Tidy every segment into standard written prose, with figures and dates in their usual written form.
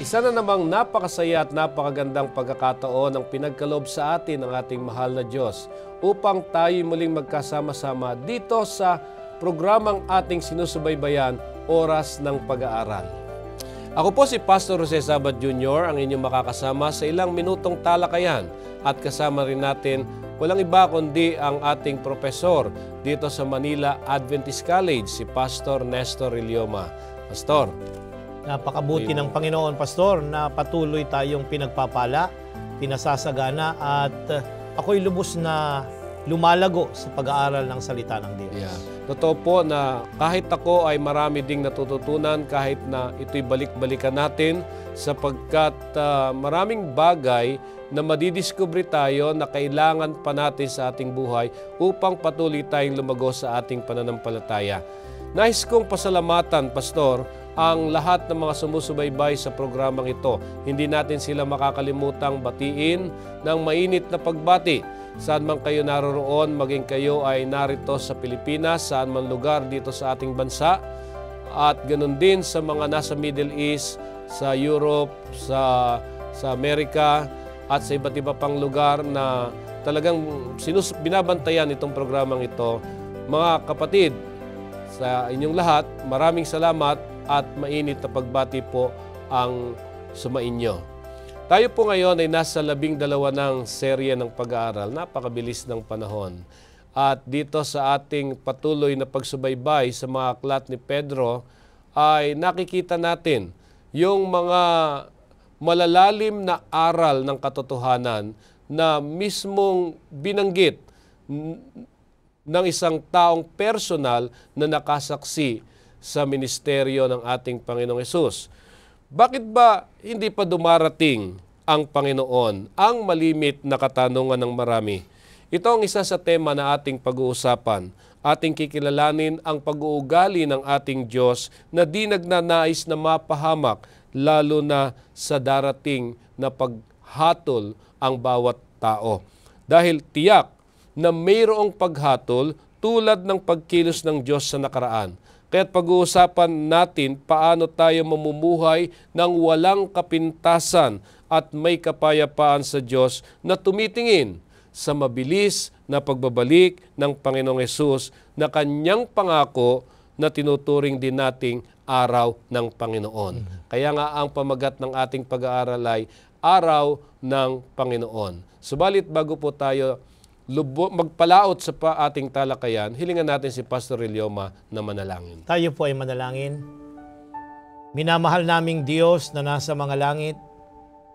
Isa na namang napakasaya at napakagandang pagkakataon ang pinagkaloob sa atin ng ating mahal na Diyos upang tayo muling magkasama-sama dito sa programang ating sinusubaybayan, Oras ng Pag-aaral. Ako po si Pastor Jose Sabat Jr., ang inyong makakasama sa ilang minutong talakayan at kasama rin natin walang iba kundi ang ating profesor dito sa Manila Adventist College, si Pastor Nestor Ilioma. Pastor, napakabuti ng Panginoon, Pastor, na patuloy tayong pinagpapala, pinasasagana at ako'y lubos na lumalago sa pag-aaral ng salita ng Diyos. Yeah. Totoo po na kahit ako ay marami ding natututunan kahit na ito'y balik-balikan natin sapagkat maraming bagay na madidiscover tayo na kailangan pa natin sa ating buhay upang patuloy tayong lumago sa ating pananampalataya. Nais kong pasalamatan, Pastor, ang lahat ng mga sumusubaybay sa programang ito. Hindi natin sila makakalimutang batiin ng mainit na pagbati. Saan man kayo naroroon, maging kayo ay narito sa Pilipinas, saan man lugar dito sa ating bansa, at ganun din sa mga nasa Middle East, sa Europe, sa Amerika, at sa iba't iba pang lugar na talagang binabantayan itong programang ito. Mga kapatid, sa inyong lahat, maraming salamat at mainit na pagbati po ang sumainyo. Tayo po ngayon ay nasa 12 ng serye ng pag-aaral. Napakabilis ng panahon. At dito sa ating patuloy na pagsubaybay sa mga aklat ni Pedro ay nakikita natin yung mga malalalim na aral ng katotohanan na mismong binanggit ng isang taong personal na nakasaksi sa ministeryo ng ating Panginoong Hesus. Bakit ba hindi pa dumarating ang Panginoon? Ang malimit na katanungan ng marami. Ito ang isa sa tema na ating pag-uusapan. Ating kikilalanin ang pag-uugali ng ating Diyos na di nagnanais na mapahamak, lalo na sa darating na paghatol ang bawat tao. Dahil tiyak na mayroong paghatol tulad ng pagkilos ng Diyos sa nakaraan. Kaya't pag-uusapan natin paano tayo mamumuhay ng walang kapintasan at may kapayapaan sa Diyos na tumitingin sa mabilis na pagbabalik ng Panginoong Hesus na kanyang pangako na tinuturing din nating araw ng Panginoon. Kaya nga ang pamagat ng ating pag-aaral ay Araw ng Panginoon. Subalit bago po tayo magpalaot sa ating talakayan, hilingan natin si Pastor Ilioma na manalangin. Tayo po ay manalangin. Minamahal naming Diyos na nasa mga langit,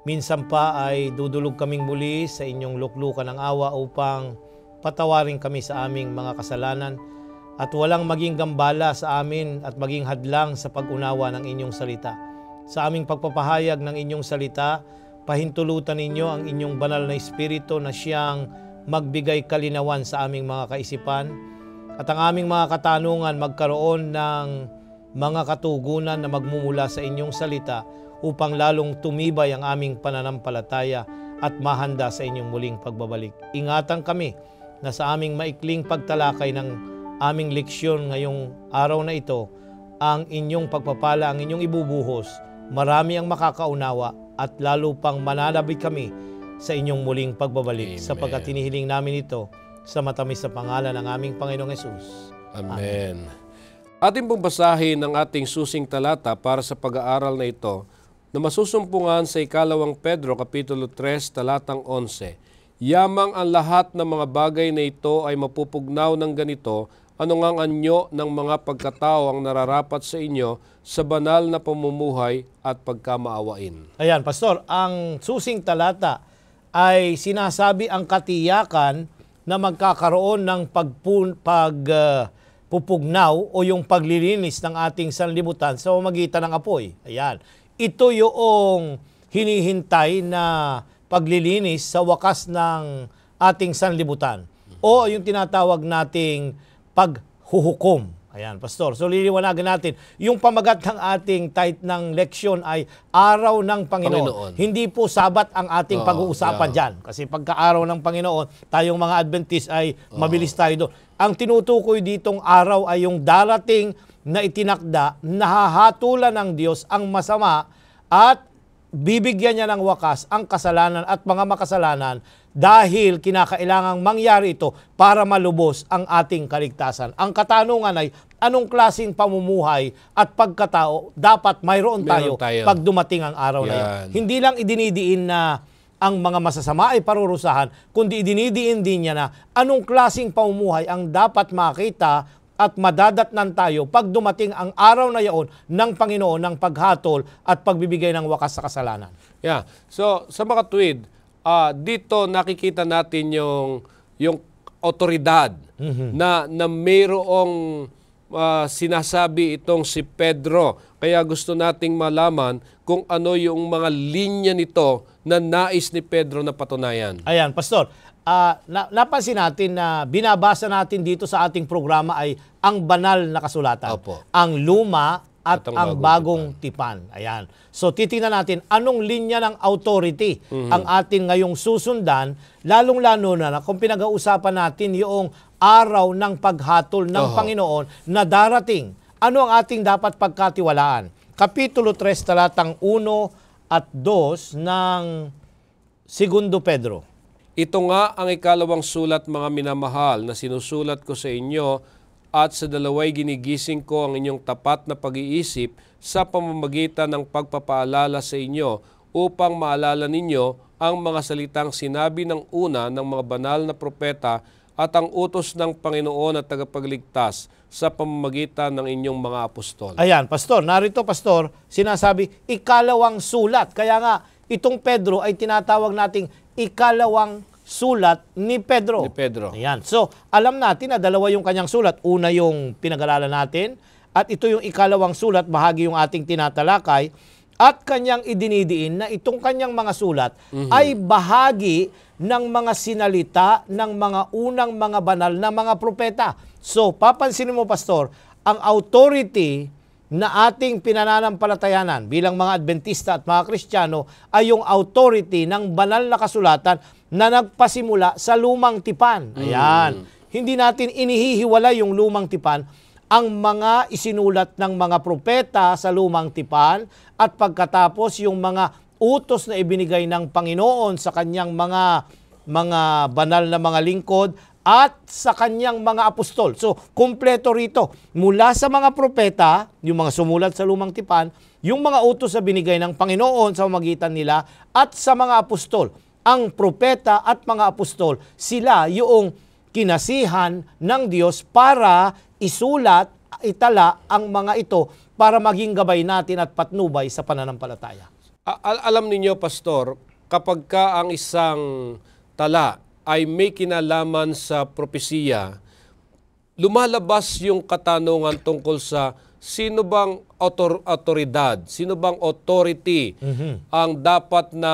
minsan pa ay dudulog kaming muli sa inyong luklukan ng awa upang patawarin kami sa aming mga kasalanan at walang maging gambala sa amin at maging hadlang sa pag-unawa ng inyong salita. Sa aming pagpapahayag ng inyong salita, pahintulutan ninyo ang inyong banal na espiritu na siyang magbigay kalinawan sa aming mga kaisipan at ang aming mga katanungan magkaroon ng mga katugunan na magmumula sa inyong salita upang lalong tumibay ang aming pananampalataya at mahanda sa inyong muling pagbabalik. Ingatan kami na sa aming maikling pagtalakay ng aming leksyon ngayong araw na ito, ang inyong pagpapala, ang inyong ibubuhos, marami ang makakaunawa at lalo pang mananabik kami sa inyong muling pagbabalik. Amen. Sapagkat tinihiling namin ito sa matamis na pangalan ng aming Panginoong Hesus. Amen. Ating pong basahin ang ating susing talata para sa pag-aaral na ito na masusumpungan sa 2 Pedro Kapitulo 3, talatang 11. Yamang ang lahat ng mga bagay na ito ay mapupugnaw ng ganito, ano ngang anyo ng mga pagkatao ang nararapat sa inyo sa banal na pamumuhay at pagkamaawain. Ayan, Pastor, ang susing talata ay sinasabi ang katiyakan na magkakaroon ng pagpupugnaw o yung paglilinis ng ating sanlibutan sa pamamagitan ng apoy. Ayan. Ito yung hinihintay na paglilinis sa wakas ng ating sanlibutan o yung tinatawag nating paghuhukom. Ayan, Pastor. So, liliwanagan natin. Yung pamagat ng ating title ng leksyon ay Araw ng Panginoon. Hindi po Sabat ang ating pag-uusapan dyan. Kasi pagka-araw ng Panginoon, tayong mga Adventist ay mabilis tayo doon. Ang tinutukoy ditong araw ay yung darating na itinakda, nahahatulan ng Diyos ang masama at bibigyan niya ng wakas ang kasalanan at mga makasalanan dahil kinakailangang mangyari ito para malubos ang ating kaligtasan. Ang katanungan ay, anong klaseng pamumuhay at pagkatao dapat mayroon tayo pag dumating ang araw na yun? Hindi lang idinidiin na ang mga masasama ay parurusahan, kundi idinidiin din niya na anong klaseng pamumuhay ang dapat makita at madadatnan tayo pag dumating ang araw na yaon ng Panginoon ng paghatol at pagbibigay ng wakas sa kasalanan. Yeah. So, sa mga tuwid, dito nakikita natin yung otoridad na mayroong sinasabi itong si Pedro. Kaya gusto nating malaman kung ano yung mga linya nito na nais ni Pedro na patunayan. Ayan, Pastor. Napansin natin na binabasa natin dito sa ating programa ay ang banal na kasulatan. Opo. Ang luma at ang bagong tipan. Ayan. So titingnan natin anong linya ng authority ang atin ngayong susundan, lalong-lalo na kung pinag-uusapan natin yung araw ng paghatol ng Panginoon na darating. Ano ang ating dapat pagkatiwalaan? Kapitulo 3, talatang 1 at 2 ng 2 Pedro. Ito nga ang ikalawang sulat, mga minamahal, na sinusulat ko sa inyo, at sa dalaway ginigising ko ang inyong tapat na pag-iisip sa pamamagitan ng pagpapaalala sa inyo upang maalala ninyo ang mga salitang sinabi ng una ng mga banal na propeta at ang utos ng Panginoon at tagapagligtas sa pamamagitan ng inyong mga apostol. Ayan, Pastor. Narito, Pastor, sinasabi, ikalawang sulat. Kaya nga, itong Pedro ay tinatawag nating ikalawang sulat ni Pedro. Ni Pedro. Ayan. So, alam natin na dalawa yung kanyang sulat. Una yung pinag-aralan natin at ito yung ikalawang sulat, bahagi yung ating tinatalakay at kanyang idinidiin na itong kanyang mga sulat ay bahagi ng mga sinalita ng mga unang mga banal na mga propeta. So, papansinin mo, Pastor, ang authority na ating pinananampalatayanan bilang mga Adventista at mga Kristiyano ay yung authority ng banal na kasulatan na nagpasimula sa lumang tipan. Ayan. Hindi natin inihihiwala yung lumang tipan, ang mga isinulat ng mga propeta sa lumang tipan at pagkatapos yung mga utos na ibinigay ng Panginoon sa kanyang mga banal na mga lingkod at sa kanyang mga apostol. So, kumpleto rito. Mula sa mga propeta, yung mga sumulat sa lumang tipan, yung mga utos na binigay ng Panginoon sa pamamagitan nila at sa mga apostol. Ang propeta at mga apostol, sila yung kinasihan ng Diyos para isulat, itala ang mga ito para maging gabay natin at patnubay sa pananampalataya. Alam ninyo, Pastor, kapag ka ang isang tala ay may kinalaman sa propesiya, lumalabas yung katanungan tungkol sa sino bang otoridad, sino bang authority ang dapat na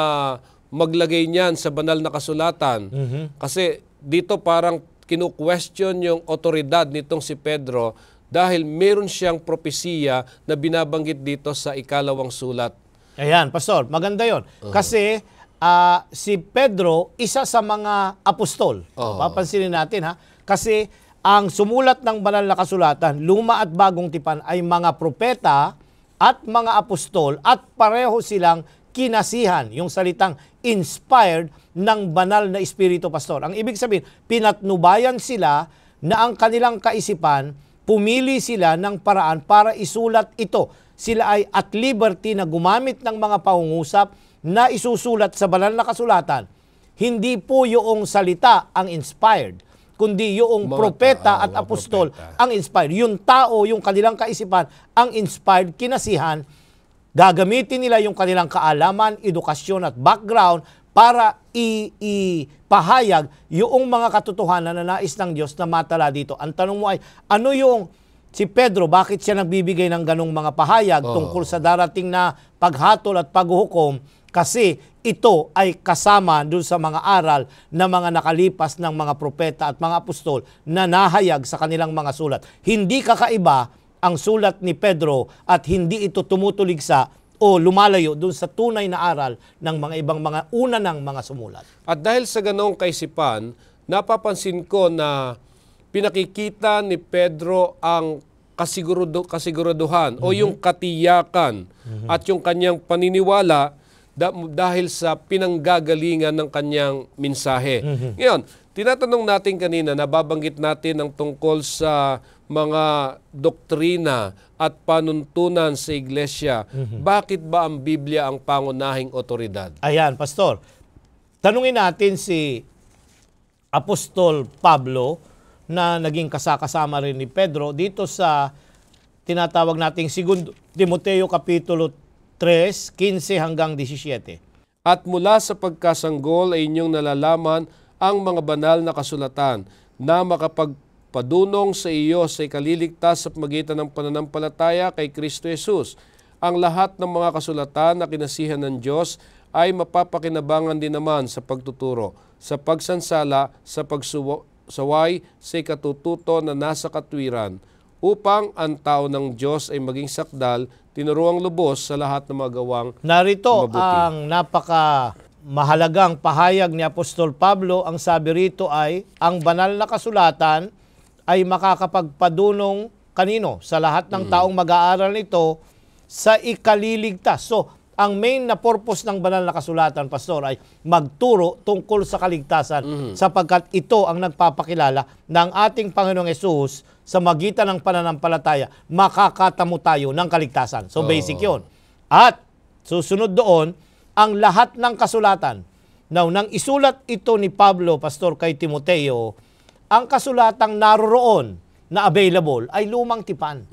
maglagay niyan sa banal na kasulatan. Kasi dito parang kinu-question yung otoridad nitong si Pedro dahil meron siyang propesiya na binabanggit dito sa ikalawang sulat. Ayan, Pastor, maganda yon. Kasi si Pedro, isa sa mga apostol. Papansinin natin ha. Kasi ang sumulat ng banal na kasulatan, luma at bagong tipan, ay mga propeta at mga apostol at pareho silang kinasihan, yung salitang inspired ng banal na Espiritu, Pastor. Ang ibig sabihin, pinatnubayan sila na ang kanilang kaisipan, pumili sila ng paraan para isulat ito. Sila ay at liberty na gumamit ng mga pangungusap na isusulat sa banal na kasulatan. Hindi po yung salita ang inspired, kundi yung propeta at apostol ang inspired. Yung tao, yung kanilang kaisipan, ang inspired, kinasihan. Gagamitin nila yung kanilang kaalaman, edukasyon at background para ipahayag yung mga katotohanan na nais ng Diyos na matala dito. Ang tanong mo ay, ano yung si Pedro, bakit siya nagbibigay ng ganong mga pahayag tungkol sa darating na paghatol at paghuhukom? Kasi ito ay kasama dun sa mga aral na mga nakalipas ng mga propeta at mga apostol na nahayag sa kanilang mga sulat. Hindi kakaiba ang sulat ni Pedro at hindi ito tumutuligsa o lumalayo dun sa tunay na aral ng mga ibang mga una ng mga sumulat. At dahil sa ganong kaisipan, napapansin ko na pinakikita ni Pedro ang kasiguraduhan o yung katiyakan at yung kanyang paniniwala dahil sa pinanggagalingan ng kanyang mensahe. Ngayon, tinatanong natin kanina, nababanggit natin ang tungkol sa mga doktrina at panuntunan sa iglesia. Bakit ba ang Biblia ang pangunahing otoridad? Ayan, Pastor. Tanungin natin si Apostol Pablo na naging kasama rin ni Pedro dito sa tinatawag nating 2 Timoteo Kapitulo 3, 15 hanggang 17. At mula sa pagkasanggol ay inyong nalalaman ang mga banal na kasulatan na makapagpadunong sa iyo sa ikaliligtas sa pagitan ng pananampalataya kay Kristo Jesus. Ang lahat ng mga kasulatan na kinasihan ng Diyos ay mapapakinabangan din naman sa pagtuturo, sa pagsansala, sa pagsaway, sa ikatututo na nasa katwiran, upang ang tao ng Diyos ay maging sakdal, tinuruang lubos sa lahat ng mga gawang Narito mabuti. ang napaka mahalagang pahayag ni Apostol Pablo. Ang sabi rito ay, ang banal na kasulatan ay makakapagpadunong kanino? Sa lahat ng taong mag-aaral nito sa ikaliligtas. So, ang main na purpose ng banal na kasulatan, Pastor, ay magturo tungkol sa kaligtasan sapagkat ito ang nagpapakilala ng ating Panginoong Hesus sa magitan ng pananampalataya, makakatamo tayo ng kaligtasan. So basic yun. At susunod doon, ang lahat ng kasulatan. Now, nang isulat ito ni Pablo, Pastor, kay Timoteo, ang kasulatang naroroon na available ay lumang tipan.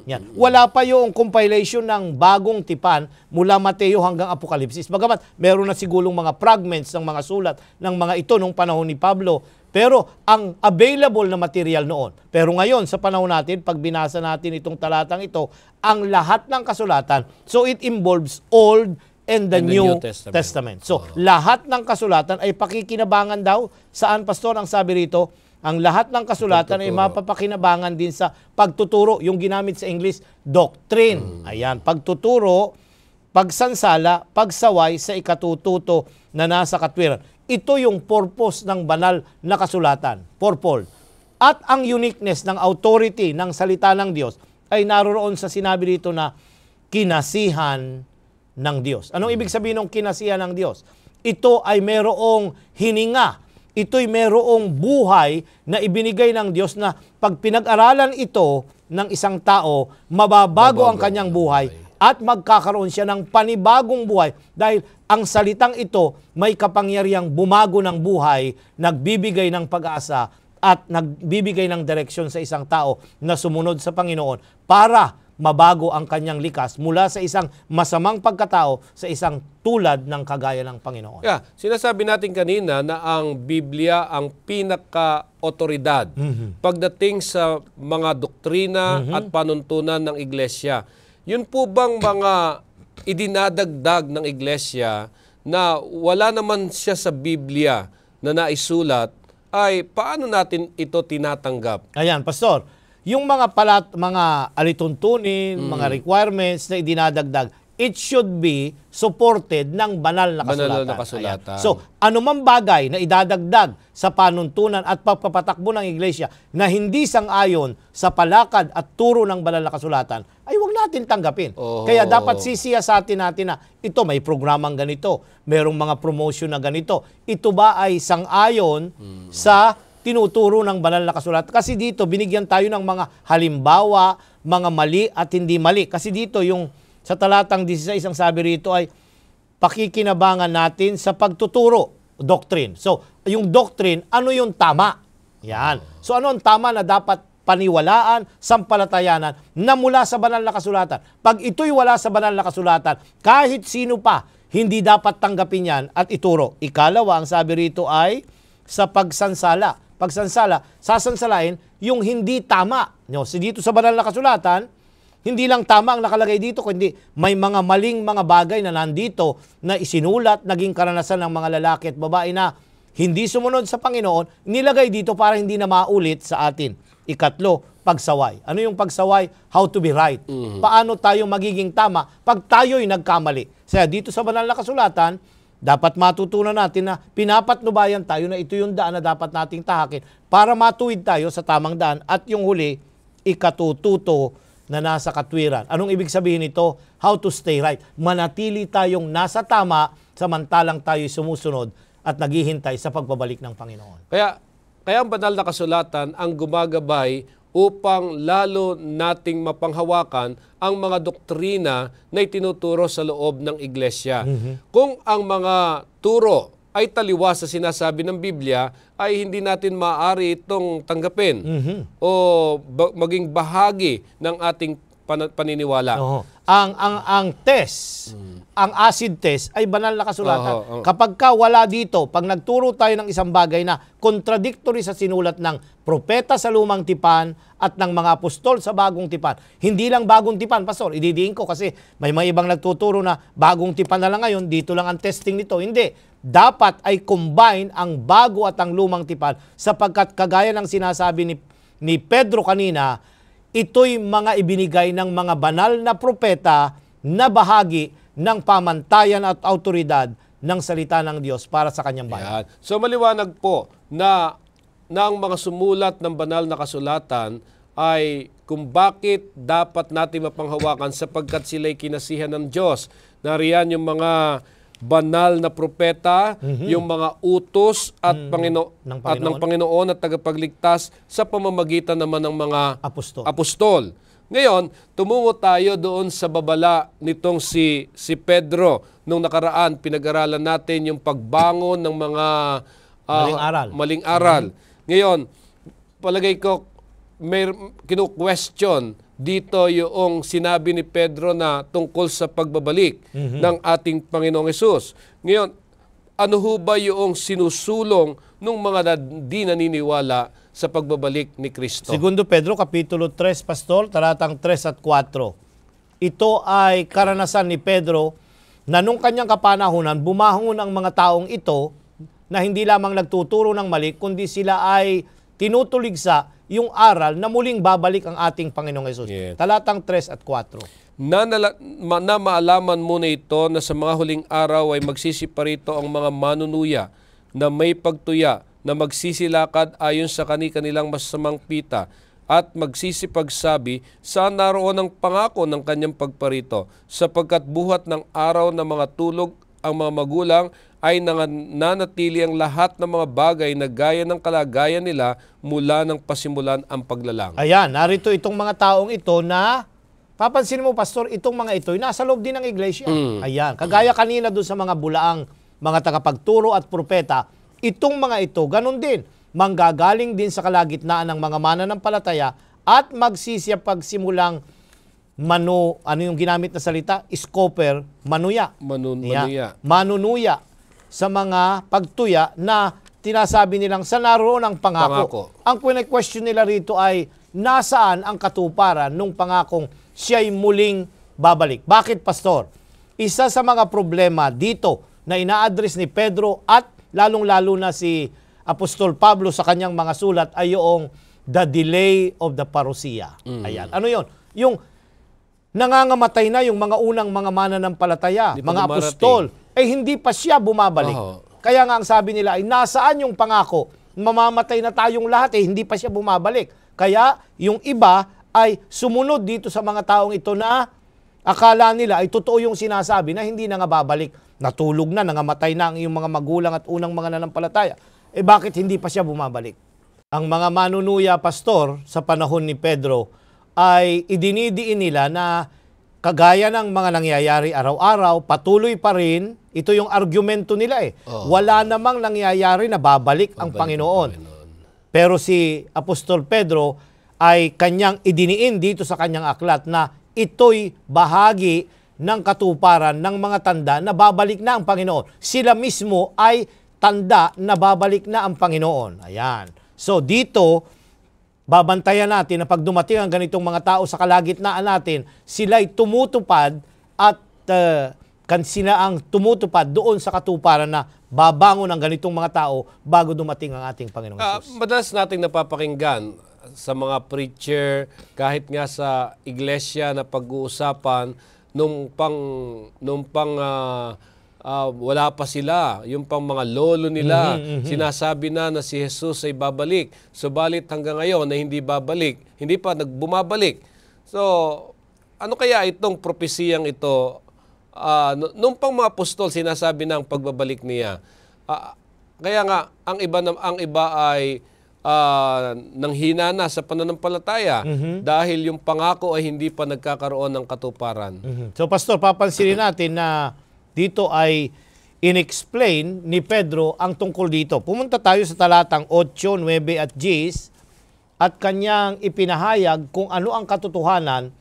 Yan. Wala pa yung compilation ng bagong tipan mula Mateo hanggang Apokalipsis. Bagamat meron na sigulong mga fragments ng mga sulat ng mga ito nung panahon ni Pablo. Pero ang available na material noon. Pero ngayon, sa panahon natin, pag binasa natin itong talatang ito, ang lahat ng kasulatan, so it involves Old and the New Testament. So, lahat ng kasulatan ay pakikinabangan daw. Saan, Pastor, ang sabi rito? Ang lahat ng kasulatan ay mapapakinabangan din sa pagtuturo. Yung ginamit sa English, doctrine. Ayan, pagtuturo, pagsansala, pagsaway sa ikatututo na nasa katwiran. Ito yung purpose ng banal na kasulatan. Purpose. At ang uniqueness ng authority ng salita ng Diyos ay naroroon sa sinabi dito na kinasihan ng Diyos. Anong ibig sabihin ng kinasihan ng Diyos? Ito ay merong hininga. Ito'y merong buhay na ibinigay ng Diyos na pag pinag-aralan ito ng isang tao, mababago ang kanyang buhay at magkakaroon siya ng panibagong buhay dahil ang salitang ito may kapangyarihang bumago ng buhay, nagbibigay ng pag-asa at nagbibigay ng direksyon sa isang tao na sumunod sa Panginoon para mabago ang kanyang likas mula sa isang masamang pagkatao sa isang tulad ng kagaya ng Panginoon. Yeah, sinasabi natin kanina na ang Biblia ang pinaka-otoridad pagdating sa mga doktrina at panuntunan ng iglesia. Yun po bang mga idinadagdag ng iglesia na wala naman siya sa Biblia na naisulat, ay paano natin ito tinatanggap? Ayan, Pastor. Yung mga mga alituntunin, mga requirements na idinadagdag, it should be supported ng banal na kasulatan. Banal na kasulatan. Ayan. So, anumang bagay na idadagdag sa panuntunan at pagpapatakbo ng iglesia na hindi sang-ayon sa palakad at turo ng banal na kasulatan, ay huwag natin tanggapin. Kaya dapat sisiyasatin natin na ito may programang ganito, merong mga promotion na ganito. Ito ba ay sang-ayon sa tinuturo ng banal na kasulatan? Kasi dito, binigyan tayo ng mga halimbawa, mga mali at hindi mali. Kasi dito, yung sa talatang 16, ang sabi rito ay pakikinabangan natin sa pagtuturo, doctrine. So, yung doctrine, ano yung tama? Yan. So, ano ang tama na dapat paniwalaan, sampalatayanan na mula sa banal na kasulatan? Pag ito'y wala sa banal na kasulatan, kahit sino pa, hindi dapat tanggapin yan at ituro. Ikalawa, ang sabi rito ay sa pagsansala. Pagsansala, sasansalain yung hindi tama. No, so dito sa banal na kasulatan, hindi lang tama ang nakalagay dito, kundi may mga maling mga bagay na nandito na isinulat, naging karanasan ng mga lalaki at babae na hindi sumunod sa Panginoon, nilagay dito para hindi na maulit sa atin. Ikatlo, pagsaway. Ano yung pagsaway? How to be right. Paano tayo magiging tama pag tayo'y nagkamali? Kaya dito sa banal na kasulatan, dapat matutunan natin na pinapatnubayan tayo na ito yung daan na dapat nating tahakin para matuwid tayo sa tamang daan at yung huli, ikatututo na nasa katwiran. Anong ibig sabihin nito? How to stay right. Manatili tayong nasa tama samantalang tayo sumusunod at naghihintay sa pagbabalik ng Panginoon. Kaya ang banal na kasulatan ang gumagabay upang lalo nating mapanghawakan ang mga doktrina na itinuturo sa loob ng iglesia. Kung ang mga turo ay taliwas sa sinasabi ng Biblia, ay hindi natin maaari itong tanggapin o maging bahagi ng ating paniniwala. Ang test, ang acid test ay banal na kasulatan. Oo. Kapag ka wala dito, pag nagturo tayo ng isang bagay na contradictory sa sinulat ng propeta sa Lumang Tipan at ng mga apostol sa Bagong Tipan. Hindi lang Bagong Tipan, Pastor, ididiin ko kasi may ibang nagtuturo na Bagong Tipan na lang ngayon, dito lang ang testing nito. Hindi. Dapat ay combine ang bago at ang lumang tipan sapagkat kagaya ng sinasabi ni Pedro kanina, ito'y mga ibinigay ng mga banal na propeta na bahagi ng pamantayan at autoridad ng salita ng Diyos para sa kanyang bayan. So maliwanag po na ang mga sumulat ng banal na kasulatan ay kung bakit dapat natin mapanghawakan sapagkat sila'y kinasihan ng Diyos. Nariyan yung mga banal na propeta, yung mga utos at ng Panginoon at tagapagligtas sa pamamagitan naman ng mga apostol. Ngayon, tumungo tayo doon sa babala nitong si Pedro. Nung nakaraan, pinag-aralan natin yung pagbangon ng mga maling aral. Ngayon, palagay ko, may kinu-question dito yung sinabi ni Pedro na tungkol sa pagbabalik ng ating Panginoong Hesus. Ngayon, ano ho ba yung sinusulong ng mga di naniniwala sa pagbabalik ni Kristo? Segundo Pedro, Kapitulo 3, Pastor, talatang 3 at 4. Ito ay karanasan ni Pedro na nung kanyang kapanahunan, bumangon ang mga taong ito na hindi lamang nagtuturo ng mali, kundi sila ay tinutuligsa yung aral na muling babalik ang ating Panginoong Hesus. Yes. Talatang 3 at 4. Na maalaman mo na ito na sa mga huling araw ay magsisiparito ang mga manunuya na may pagtuya na magsisilakad ayon sa kanilang masamang pita at magsisipagsabi saan naroon ang pangako ng kanyang pagparito sapagkat buhat ng araw ng mga tulog ang mga magulang ay nanatili ang lahat ng mga bagay na gaya ng kalagayan nila mula ng pasimulan ang paglalang. Ayan, narito itong mga taong ito na, papansin mo Pastor, itong mga ito, nasa loob din ng iglesia. Ayan, kagaya kanina doon sa mga bulaang, mga tagapagturo at propeta, itong mga ito, ganun din, manggagaling din sa kalagitnaan ng mga mananampalataya at magsisipagsimulang ano yung ginamit na salita? Scoffer, manuya. Manunuya sa mga pagtuya na tinasabi nilang sa naroon ang pangako. Ang question nila rito ay nasaan ang katuparan nung pangakong siya'y muling babalik. Bakit, Pastor? Isa sa mga problema dito na ina-address ni Pedro at lalong-lalo na si Apostol Pablo sa kanyang mga sulat ay yung the delay of the parousia. Ayan. Ano yon? Yung nangangamatay na yung mga unang mga mananampalataya, mga apostol, hindi pa siya bumabalik. Kaya nga ang sabi nila ay nasaan yung pangako? Mamamatay na tayong lahat hindi pa siya bumabalik. Kaya yung iba ay sumunod dito sa mga taong ito na akala nila ay totoo yung sinasabi na hindi na nga babalik. Natulog na, nangamatay na ang iyong mga magulang at unang mga nanampalataya. Bakit hindi pa siya bumabalik? Ang mga manunuya, Pastor, sa panahon ni Pedro ay idinidiin nila na kagaya ng mga nangyayari araw-araw, patuloy pa rin, ito yung argumento nila wala namang nangyayari na babalik ang Panginoon. Pero si Apostol Pedro ay kanyang idiniin dito sa kanyang aklat na ito'y bahagi ng katuparan ng mga tanda na babalik na ang Panginoon. Sila mismo ay tanda na babalik na ang Panginoon. Ayan. So dito, babantayan natin na pag dumating ang ganitong mga tao sa kalagitnaan natin, sila'y tumutupad at sila ang tumutupad doon sa katuparan na babangon ang ganitong mga tao bago dumating ang ating Panginoong Jesus. Madalas nating napapakinggan sa mga preacher, kahit nga sa iglesia na pag-uusapan, nung wala pa sila, yung pang mga lolo nila, sinasabi na si Jesus ay babalik. Subalit hanggang ngayon na hindi babalik, hindi pa nagbumabalik. So, ano kaya itong propesiyang ito? Nung pang mga apostol, sinasabi ng pagbabalik niya. Kaya nga, ang iba ay nanghina na sa pananampalataya dahil yung pangako ay hindi pa nagkakaroon ng katuparan. So, Pastor, papansinin natin na dito ay inexplain ni Pedro ang tungkol dito. Pumunta tayo sa talatang 8, 9 at 10 at kanyang ipinahayag kung ano ang katotohanan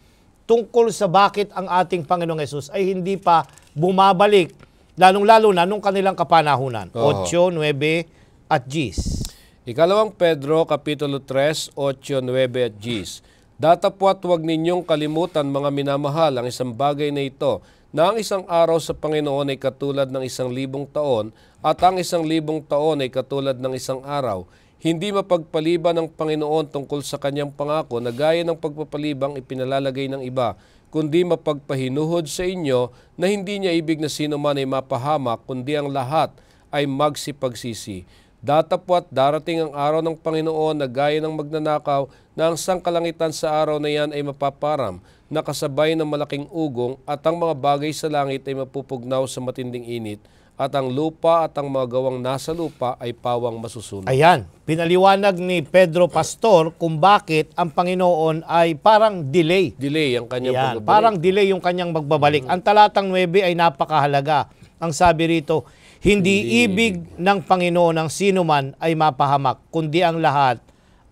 tungkol sa bakit ang ating Panginoong Hesus ay hindi pa bumabalik, lalong-lalo na nung kanilang kapanahunan. 8, 9 at 10. Ikalawang Pedro, Kapitulo 3, 8, 9 at 10. Datapwat huwag ninyong kalimutan, mga minamahal, ang isang bagay na ito, na ang isang araw sa Panginoon ay katulad ng 1,000 taon at ang 1,000 taon ay katulad ng isang araw. Hindi mapagpaliban ng Panginoon tungkol sa kanyang pangako na gaya ng pagpapalibang ipinalalagay ng iba, kundi mapagpahinuhod sa inyo na hindi niya ibig na sino man ay mapahamak, kundi ang lahat ay magsipagsisi. Datapwat darating ang araw ng Panginoon na gaya ng magnanakaw na ang sangkalangitan sa araw na yan ay mapaparam, nakasabay ng malaking ugong at ang mga bagay sa langit ay mapupugnaw sa matinding init at ang lupa at ang mga gawang nasa lupa ay pawang masusunog. Ayan, pinaliwanag ni Pedro Pastor kung bakit ang Panginoon ay parang delay. Delay ang kanyang pagbabalik. Parang delay yung kanyang magbabalik. Ang talatang 9 ay napakahalaga. Ang sabi rito, hindi ibig ng Panginoon ang sino man ay mapahamak, kundi ang lahat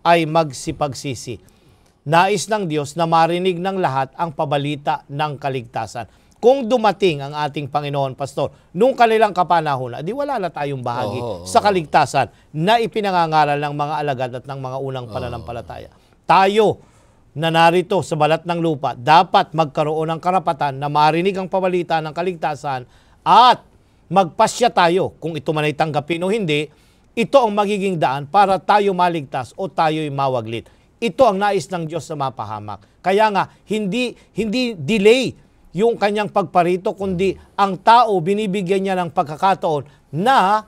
ay magsipagsisi. Nais ng Diyos na marinig ng lahat ang pabalita ng kaligtasan. Kung dumating ang ating Panginoon, Pastor, nung kanilang kapanahunan, di wala na tayong bahagi sa kaligtasan na ipinangangaral ng mga alagad at ng mga unang pananampalataya. Tayo na narito sa balat ng lupa, dapat magkaroon ng karapatan na marinig ang pabalita ng kaligtasan at magpasya tayo kung ito man ay tanggapin o hindi. Ito ang magiging daan para tayo maligtas o tayo'y mawaglit. Ito ang nais ng Diyos na mapahamak. Kaya nga, hindi delay yung kanyang pagparito, kundi ang tao binibigyan niya ng pagkakataon na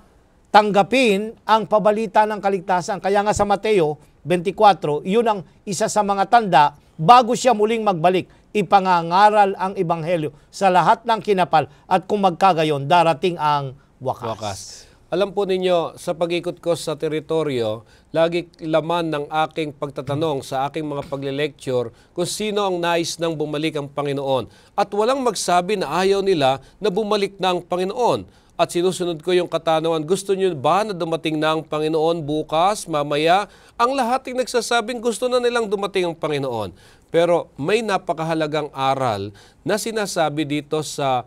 tanggapin ang pabalita ng kaligtasan. Kaya nga sa Mateo 24, yun ang isa sa mga tanda bago siya muling magbalik. Ipangangaral ang ebanghelyo sa lahat ng kinapal at kung magkagayon, darating ang wakas. Alam po ninyo, sa pag-ikot ko sa teritoryo, lagi laman ng aking pagtatanong sa aking mga pagle-lecture kung sino ang nais nang bumalik ang Panginoon. At walang magsabi na ayaw nila na bumalik na ang Panginoon. At sinusunod ko yung katanungan, gusto nyo ba na dumating na ang Panginoon bukas, mamaya? Ang lahat ay nagsasabing gusto na nilang dumating ang Panginoon. Pero may napakahalagang aral na sinasabi dito sa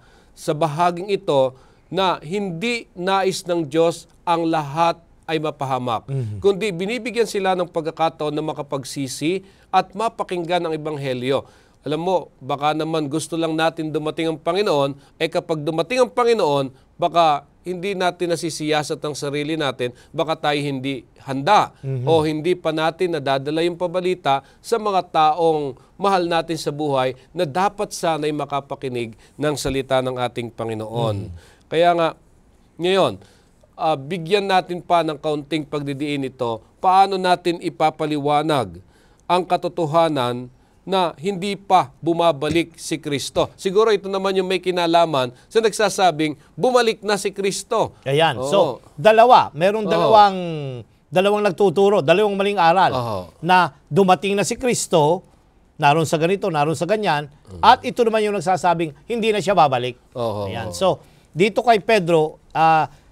bahaging ito na hindi nais ng Diyos ang lahat ay mapahamak. Kundi binibigyan sila ng pagkakataon na makapagsisi at mapakinggan ang ebanghelyo. Alam mo, baka naman gusto lang natin dumating ang Panginoon, kapag dumating ang Panginoon, baka hindi natin nasisiyasat ang sarili natin, baka tayo hindi handa o hindi pa natin nadadala yung pabalita sa mga taong mahal natin sa buhay na dapat sana'y makapakinig ng salita ng ating Panginoon. Kaya nga, ngayon, bigyan natin pa ng kaunting pagdidiin ito, paano natin ipapaliwanag ang katotohanan na hindi pa bumabalik si Kristo. Siguro ito naman yung may kinalaman sa nagsasabing bumalik na si Kristo. Ayan. So, merong dalawang nagtuturo, dalawang maling aral na dumating na si Kristo, naroon sa ganito, naroon sa ganyan, at ito naman yung nagsasabing hindi na siya babalik. Ayan. So, dito kay Pedro,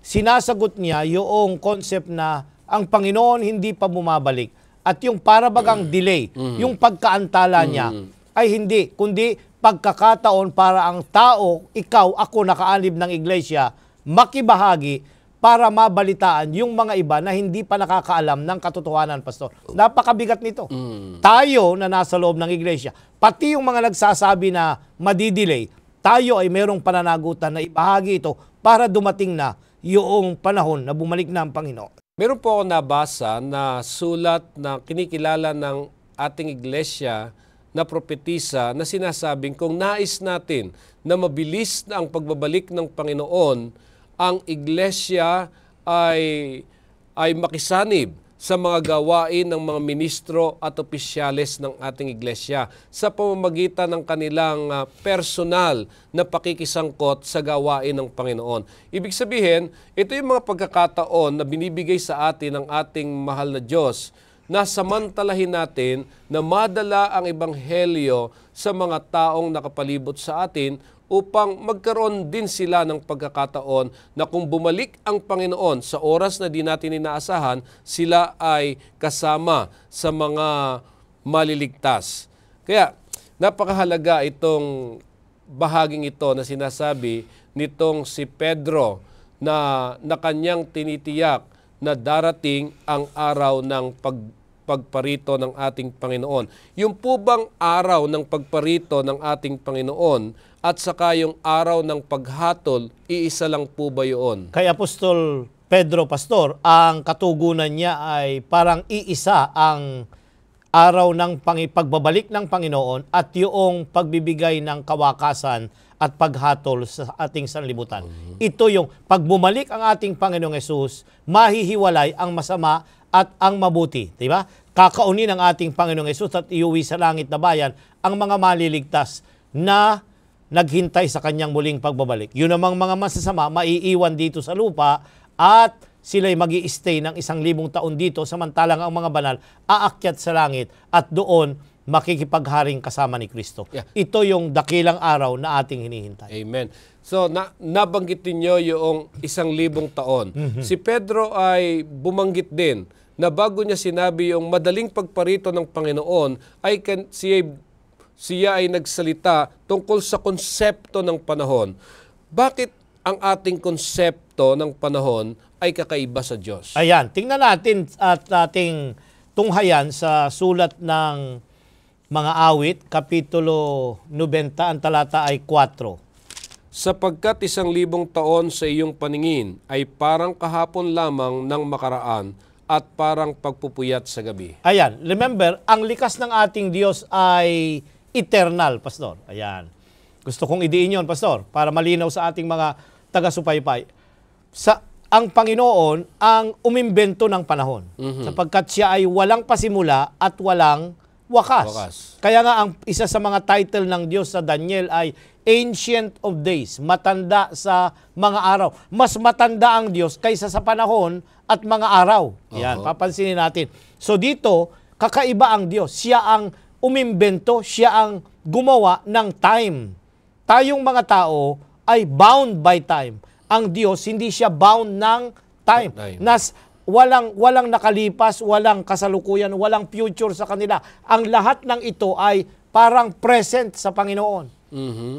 sinasagot niya yung concept na ang Panginoon hindi pa bumabalik. At yung parabagang delay, yung pagkaantala niya ay hindi, kundi pagkakataon para ang tao, ikaw, ako, nakaanib ng iglesia, makibahagi para mabalitaan yung mga iba na hindi pa nakakaalam ng katotohanan, Pastor. Napakabigat nito. Tayo na nasa loob ng iglesia, pati yung mga nagsasabi na madidelay, tayo ay merong pananagutan na ibahagi ito para dumating na yung panahon na bumalik na ang Panginoon. Meron po ako nabasa na sulat na kinikilala ng ating iglesia na propetisa na sinasabing kung nais natin na mabilis na ang pagbabalik ng Panginoon, ang iglesia ay makisanib sa mga gawain ng mga ministro at opisyales ng ating iglesia sa pamamagitan ng kanilang personal na pakikisangkot sa gawain ng Panginoon. Ibig sabihin, ito yung mga pagkakataon na binibigay sa atin ng ating mahal na Diyos na samantalahin natin na madala ang ebanghelyo sa mga taong nakapalibot sa atin upang magkaroon din sila ng pagkakataon na kung bumalik ang Panginoon sa oras na di natin inaasahan, sila ay kasama sa mga maliligtas. Kaya napakahalaga itong bahaging ito na sinasabi nitong si Pedro na kanyang tinitiyak na darating ang araw ng pagparito ng ating Panginoon. Yung po bang araw ng pagparito ng ating Panginoon at saka yung araw ng paghatol, iisa lang po ba yun? Kay Apostol Pedro, Pastor, ang katugunan niya ay parang iisa ang araw ng pagbabalik ng Panginoon at yung pagbibigay ng kawakasan at paghatol sa ating sanlibutan. Ito yung pagbumalik ang ating Panginoong Hesus, mahihiwalay ang masama at ang mabuti. Diba? Kakaunin ang ating Panginoong Hesus at iuwi sa langit na bayan ang mga maliligtas na naghintay sa kanyang muling pagbabalik. Yun namang mga masasama, maiiwan dito sa lupa at sila'y mag-i-stay ng 1,000 taon dito samantalang ang mga banal aakyat sa langit at doon makikipagharing kasama ni Kristo. Yeah. Ito yung dakilang araw na ating hinihintay. Amen. So, nabanggitin nyo yung 1,000 taon. Si Pedro ay bumanggit din na bago niya sinabi yung madaling pagparito ng Panginoon ay siya ay nagsalita tungkol sa konsepto ng panahon. Bakit ang ating konsepto ng panahon ay kakaiba sa Diyos? Ayan, tingnan natin at ating tunghayan sa sulat ng mga awit, Kapitulo 90, ang talata ay 4. Sapagkat 1,000 taon sa iyong paningin ay parang kahapon lamang ng makaraan at parang pagpupuyat sa gabi. Ayan, remember, ang likas ng ating Diyos ay eternal, Pastor. Ayan. Gusto kong idiin yon, Pastor, para malinaw sa ating mga taga-supaybay. Ang Panginoon ang umimbento ng panahon sapagkat siya ay walang pasimula at walang wakas. Kaya nga ang isa sa mga title ng Diyos sa Daniel ay Ancient of Days, matanda sa mga araw. Mas matanda ang Diyos kaysa sa panahon at mga araw. Yan, papansinin natin. So dito, kakaiba ang Diyos. Siya ang umimbento, siya ang gumawa ng time. Tayong mga tao ay bound by time. Ang Diyos, hindi siya bound ng time. Walang nakalipas, walang kasalukuyan, walang future sa kanila. Ang lahat ng ito ay parang present sa Panginoon.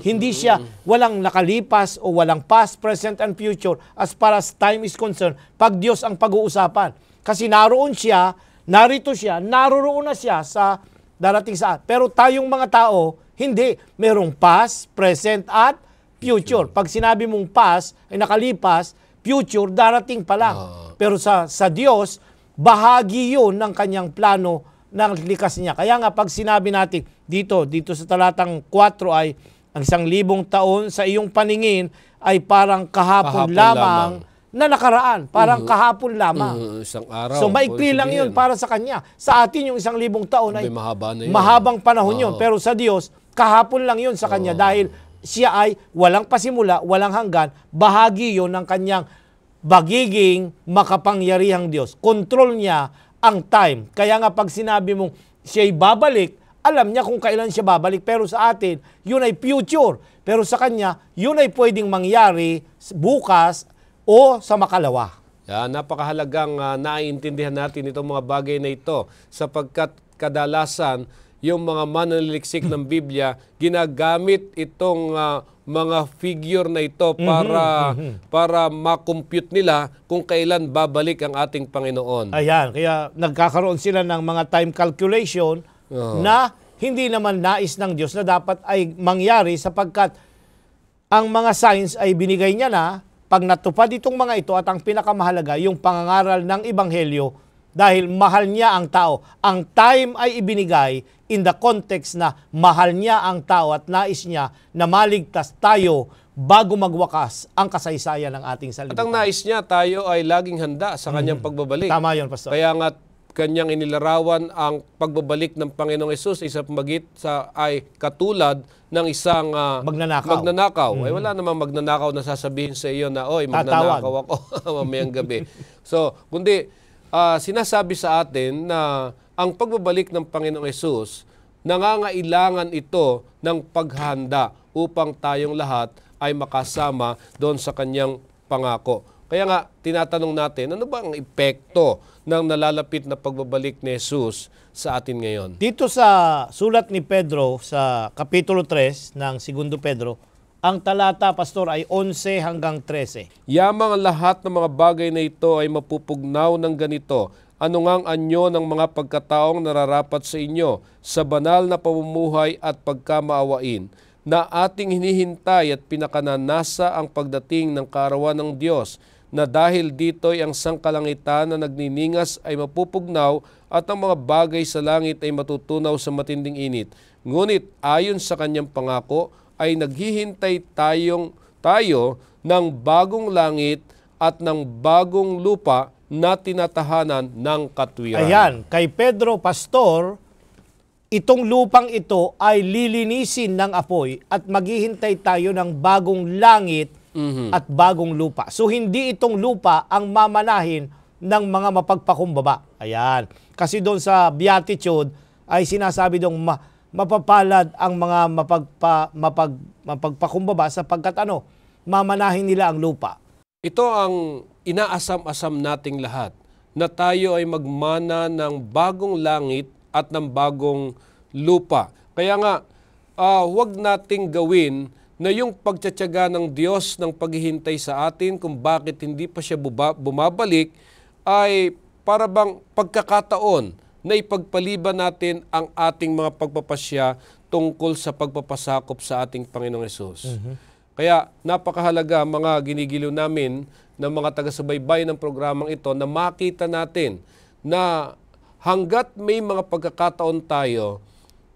Hindi siya walang nakalipas o walang past, present, and future as far as time is concerned. Pag Diyos ang pag-uusapan. Kasi naroon siya, narito siya, naroroon na siya sa darating saan. Pero tayong mga tao, hindi. Merong past, present, at future. Pag sinabi mong past ay nakalipas, future, darating pa lang. Pero sa Diyos, bahagi yun ng kanyang plano ng likas niya. Kaya nga pag sinabi natin dito sa talatang 4 ay ang 1,000 taon sa iyong paningin ay parang kahapon lamang na nakaraan. Parang kahapon lamang. Isang araw. So maikli lang yun para sa kanya. Sa atin yung 1,000 taon ay mahaba na yun. Mahabang panahon yun. Pero sa Diyos, kahapon lang yun sa kanya dahil siya ay walang pasimula, walang hanggan. Bahagi yun ng kanyang bagiging makapangyarihang Diyos. Kontrol niya ang time. Kaya nga pag sinabi mong siya'y babalik, alam niya kung kailan siya babalik. Pero sa atin, yun ay future. Pero sa kanya, yun ay pwedeng mangyari bukas o sa makalawa. Napakahalagang naiintindihan natin itong mga bagay na ito sapagkat kadalasan yung mga mananaliksik ng Biblia, ginagamit itong mga figure na ito para ma-compute nila kung kailan babalik ang ating Panginoon. Ayan, kaya nagkakaroon sila ng mga time calculation na hindi naman nais ng Diyos na dapat ay mangyari sapagkat ang mga signs ay binigay niya na pag natupad itong mga ito at ang pinakamahalaga, yung pangangaral ng Ebanghelyo dahil mahal niya ang tao. Ang time ay ibinigay in the context na mahal niya ang tao at nais niya na maligtas tayo bago magwakas ang kasaysayan ng ating sanlibutan. At ang nais niya, tayo ay laging handa sa kanyang pagbabalik. Tama yun, Pastor. Kaya nga kanyang inilarawan ang pagbabalik ng Panginoong Hesus ay katulad ng isang magnanakaw. Ay wala namang magnanakaw na sasabihin sa iyo na, oy, magnanakaw ako mamayang gabi. So, kundi sinasabi sa atin na ang pagbabalik ng Panginoong Hesus, nangangailangan ito ng paghanda upang tayong lahat ay makasama doon sa kanyang pangako. Kaya nga, tinatanong natin, ano ba ang epekto ng nalalapit na pagbabalik ni Jesus sa atin ngayon? Dito sa sulat ni Pedro sa Kapitulo 3 ng 2 Pedro, ang talata, Pastor, ay 11 hanggang 13. Yamang ang lahat ng mga bagay na ito ay mapupugnaw ng ganito. Ano ngang anyo ng mga pagkataong nararapat sa inyo sa banal na pamumuhay at pagkamaawain na ating hinihintay at pinakananasa ang pagdating ng kaarawan ng Diyos, na dahil dito'y ang sangkalangitan na nagniningas ay mapupugnaw at ang mga bagay sa langit ay matutunaw sa matinding init. Ngunit ayon sa kanyang pangako ay naghihintay tayo ng bagong langit at ng bagong lupa na tinatahanan ng katwiran. Ayan, kay Pedro, Pastor, itong lupang ito ay lilinisin ng apoy at maghihintay tayo ng bagong langit at bagong lupa. So hindi itong lupa ang mamanahin ng mga mapagpakumbaba. Ayan. Kasi doon sa Beatitude ay sinasabi doon mapapalad ang mga mapagpakumbaba sapagkat mamanahin nila ang lupa. Ito ang inaasam-asam nating lahat, na tayo ay magmana ng bagong langit at ng bagong lupa. Kaya nga, huwag nating gawin na yung pagtsatsaga ng Diyos ng paghihintay sa atin kung bakit hindi pa siya bumabalik ay para bang pagkakataon na ipagpaliban natin ang ating mga pagpapasya tungkol sa pagpapasakop sa ating Panginoong Hesus. Kaya napakahalaga, mga ginigiliw namin ng mga taga-subaybay ng programang ito, na makita natin na hanggat may mga pagkakataon tayo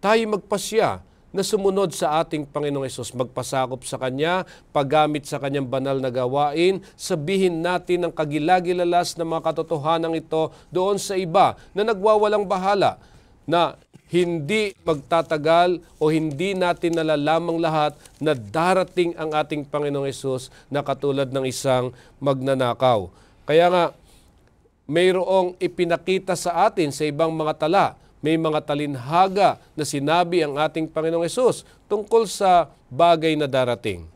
magpasya na sumunod sa ating Panginoong Hesus, magpasakop sa Kanya, paggamit sa Kanyang banal na gawain, sabihin natin ang kagilagilalas ng mga katotohanan ito doon sa iba na nagwawalang bahala, na hindi magtatagal o hindi natin nalalamang lahat na darating ang ating Panginoong Hesus na katulad ng isang magnanakaw. Kaya nga, mayroong ipinakita sa atin sa ibang mga tala, may mga talinhaga na sinabi ang ating Panginoong Hesus tungkol sa bagay na darating.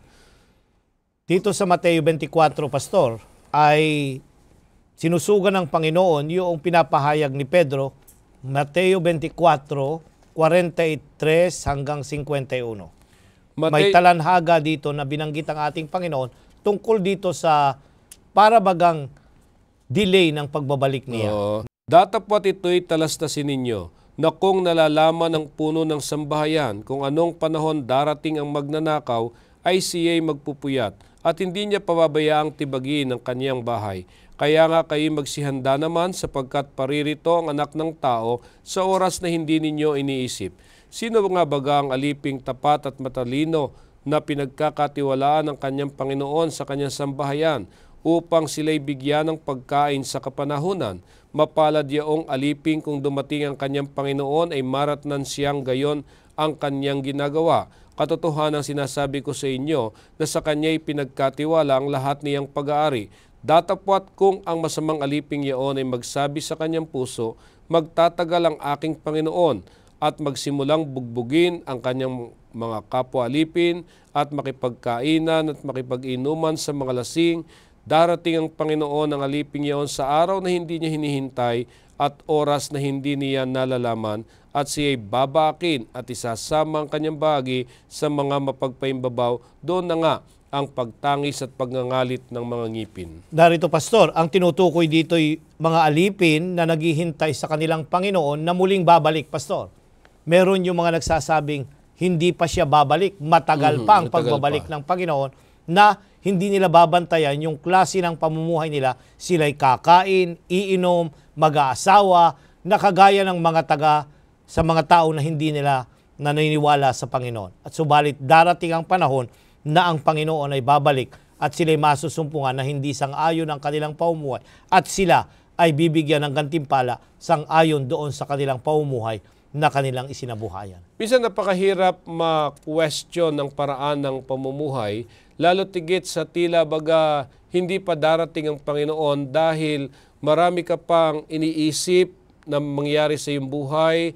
Dito sa Mateo 24, Pastor, ay sinusugan ng Panginoon yung pinapahayag ni Pedro, Mateo 24, 43 hanggang 51. May talanhaga dito na binanggit ang ating Panginoon tungkol dito sa parabagang delay ng pagbabalik niya. Datapwat ito'y talastasin ninyo, na kung nalalaman ng puno ng sambahayan kung anong panahon darating ang magnanakaw, ay siya'y magpupuyat at hindi niya pababayaang tibagin ang kaniyang bahay. Kaya nga kayo magsihanda naman, sapagkat paririto ang Anak ng Tao sa oras na hindi ninyo iniisip. Sino nga baga ang aliping tapat at matalino na pinagkakatiwalaan ng kanyang Panginoon sa kanyang sambahayan upang sila'y bigyan ng pagkain sa kapanahunan? Mapalad yaong aliping kung dumating ang kanyang Panginoon ay maratnan siyang gayon ang kanyang ginagawa. Katotohanan sinasabi ko sa inyo na sa kanya'y pinagkatiwala ang lahat niyang pag-aari. Datapwat kung ang masamang aliping yaon ay magsabi sa kanyang puso, magtatagal ang aking Panginoon, at magsimulang bugbugin ang kanyang mga kapwa-alipin at makipagkainan at makipag-inuman sa mga lasing, darating ang Panginoon ng aliping yaon sa araw na hindi niya hinihintay at oras na hindi niya nalalaman, at siya'y babakin at isasama ang kanyang bahagi sa mga mapagpaimbabaw. Doon na nga ang pagtangis at pagngangalit ng mga ngipin. Darito, Pastor, ang tinutukoy dito'y mga alipin na naghihintay sa kanilang Panginoon na muling babalik, Pastor. Meron yung mga nagsasabing hindi pa siya babalik, matagal pa ang pagbabalik ng Panginoon, na hindi nila babantayan yung klase ng pamumuhay nila. Sila'y kakain, iinom, mag-aasawa, nakagaya ng sa mga tao na hindi nila naniniwala sa Panginoon. At subalit darating ang panahon na ang Panginoon ay babalik at sila'y masusumpungan na hindi sang-ayon ang kanilang pamumuhay, at sila ay bibigyan ng gantimpala sang-ayon doon sa kanilang pamumuhay na kanilang isinabuhayan. Minsan napakahirap ma-question ng paraan ng pamumuhay, lalo tigit sa tila baga hindi pa darating ang Panginoon dahil marami ka pang iniisip na mangyari sa iyong buhay,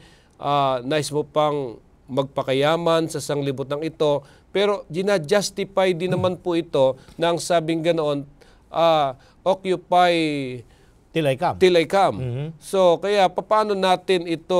nais mo pang magpakayaman sa sanglibutan ito, pero ginajustify din naman po ito na ang sabing ganoon, occupy Till I come. till I come. So, kaya paano natin ito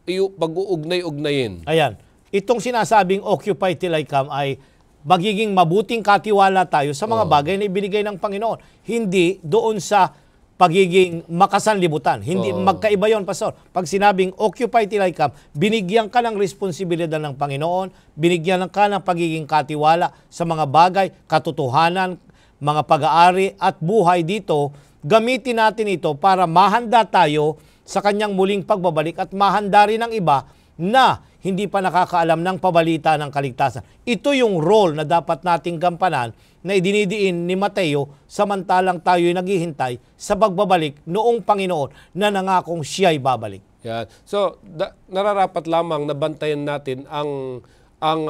pag-uugnay-ugnayin? Ayan. Itong sinasabing occupy till I come ay magiging mabuting katiwala tayo sa mga bagay na ibinigay ng Panginoon. Hindi doon sa pagiging makasanlibutan. Hindi magkaiba yon, Pastor. Pag sinabing occupy till I come, binigyan ka ng responsibilidad ng Panginoon, binigyan ka ng pagiging katiwala sa mga bagay, katotohanan, mga pag-aari at buhay dito. Gamitin natin ito para mahanda tayo sa kanyang muling pagbabalik at mahanda rin ng iba na hindi pa nakakaalam ng pabalita ng kaligtasan. Ito yung role na dapat nating gampanan na idinidiin ni Mateo samantalang tayo'y naghihintay sa pagbabalik noong Panginoon na nangakong siya'y babalik. Yan. So, nararapat lamang na bantayan natin ang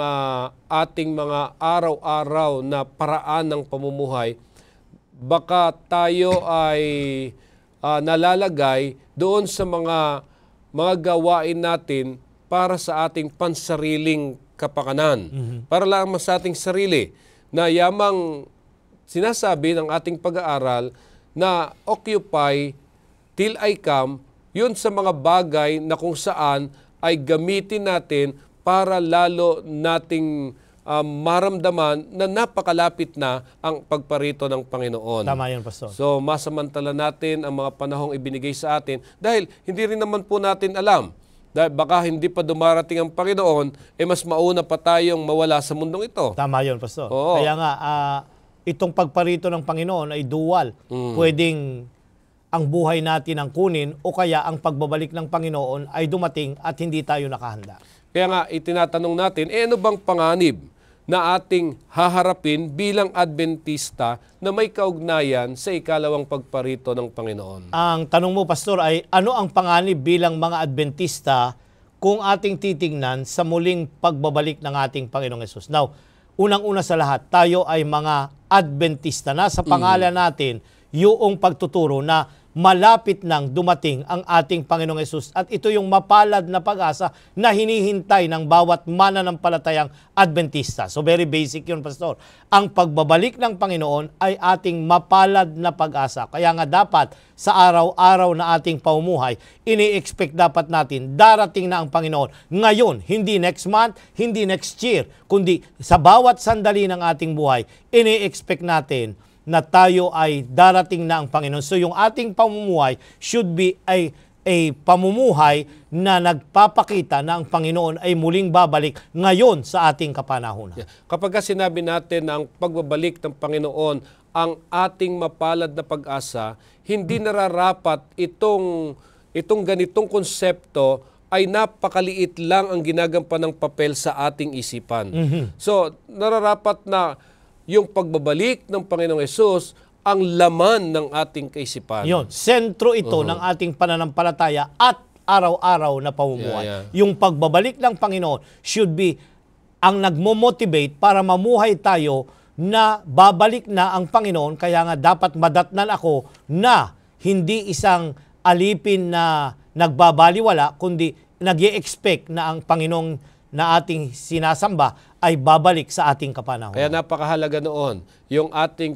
ating mga araw-araw na paraan ng pamumuhay. Baka tayo ay nalalagay doon sa mga gawain natin para sa ating pansariling kapakanan. Para lang sa ating sarili na yamang sinasabi ng ating pag-aaral na occupy till I come, yun sa mga bagay na kung saan ay gamitin natin para lalo nating maramdaman na napakalapit na ang pagparito ng Panginoon. Tama yun, Pastor. So, masamantala natin ang mga panahong ibinigay sa atin dahil hindi rin naman po natin alam. Dahil baka hindi pa dumarating ang Panginoon, mas mauna pa tayong mawala sa mundong ito. Tama yun, Pastor. Oo. Kaya nga, itong pagparito ng Panginoon ay dual. Pwedeng ang buhay natin ang kunin o kaya ang pagbabalik ng Panginoon ay dumating at hindi tayo nakahanda. Kaya nga, itinatanong natin, ano bang panganib na ating haharapin bilang Adventista na may kaugnayan sa ikalawang pagparito ng Panginoon? Ang tanong mo, Pastor, ay ano ang panganib bilang mga Adventista kung ating titingnan sa muling pagbabalik ng ating Panginoong Hesus? Now, unang-una sa lahat, tayo ay mga Adventista na sa pangalan natin yung pagtuturo na malapit nang dumating ang ating Panginoong Hesus at ito yung mapalad na pag-asa na hinihintay ng bawat mananampalatayang Adventista. So very basic yun, Pastor. Ang pagbabalik ng Panginoon ay ating mapalad na pag-asa. Kaya nga dapat sa araw-araw na ating paumuhay, ini-expect dapat natin darating na ang Panginoon. Ngayon, hindi next month, hindi next year, kundi sa bawat sandali ng ating buhay, ini-expect natin na tayo ay darating na ang Panginoon. So yung ating pamumuhay should be a pamumuhay na nagpapakita na ang Panginoon ay muling babalik ngayon sa ating kapanahunan. Kapag sinabi natin na ang pagbabalik ng Panginoon ang ating mapalad na pag-asa, hindi nararapat itong ganitong konsepto ay napakaliit lang ang ginagampan ng papel sa ating isipan. So nararapat na yung pagbabalik ng Panginoong Hesus ang laman ng ating kaisipan. Yun, sentro ito ng ating pananampalataya at araw-araw na pamumuhay. Yung pagbabalik ng Panginoon should be ang nagmo-motivate para mamuhay tayo na babalik na ang Panginoon. Kaya nga dapat madatnan ako na hindi isang alipin na nagbabaliwala, kundi nag-i-expect na ang Panginoong na ating sinasamba ay babalik sa ating kapanahonan. Kaya napakahalaga noon, yung ating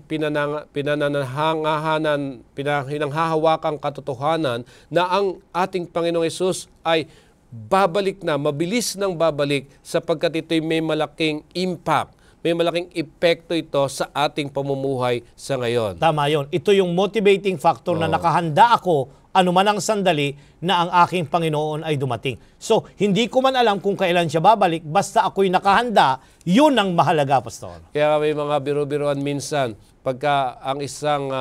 pinanghahawakang katotohanan na ang ating Panginoong Hesus ay babalik na, mabilis nang babalik sapagkat ito'y may malaking impact, may malaking epekto ito sa ating pamumuhay sa ngayon. Tama yun. Ito yung motivating factor na nakahanda ako anuman ang sandali na ang aking Panginoon ay dumating. So, hindi ko man alam kung kailan siya babalik, basta ako'y nakahanda, yun ang mahalaga, Pastor. Kaya may mga biro-biroan minsan, pagka ang isang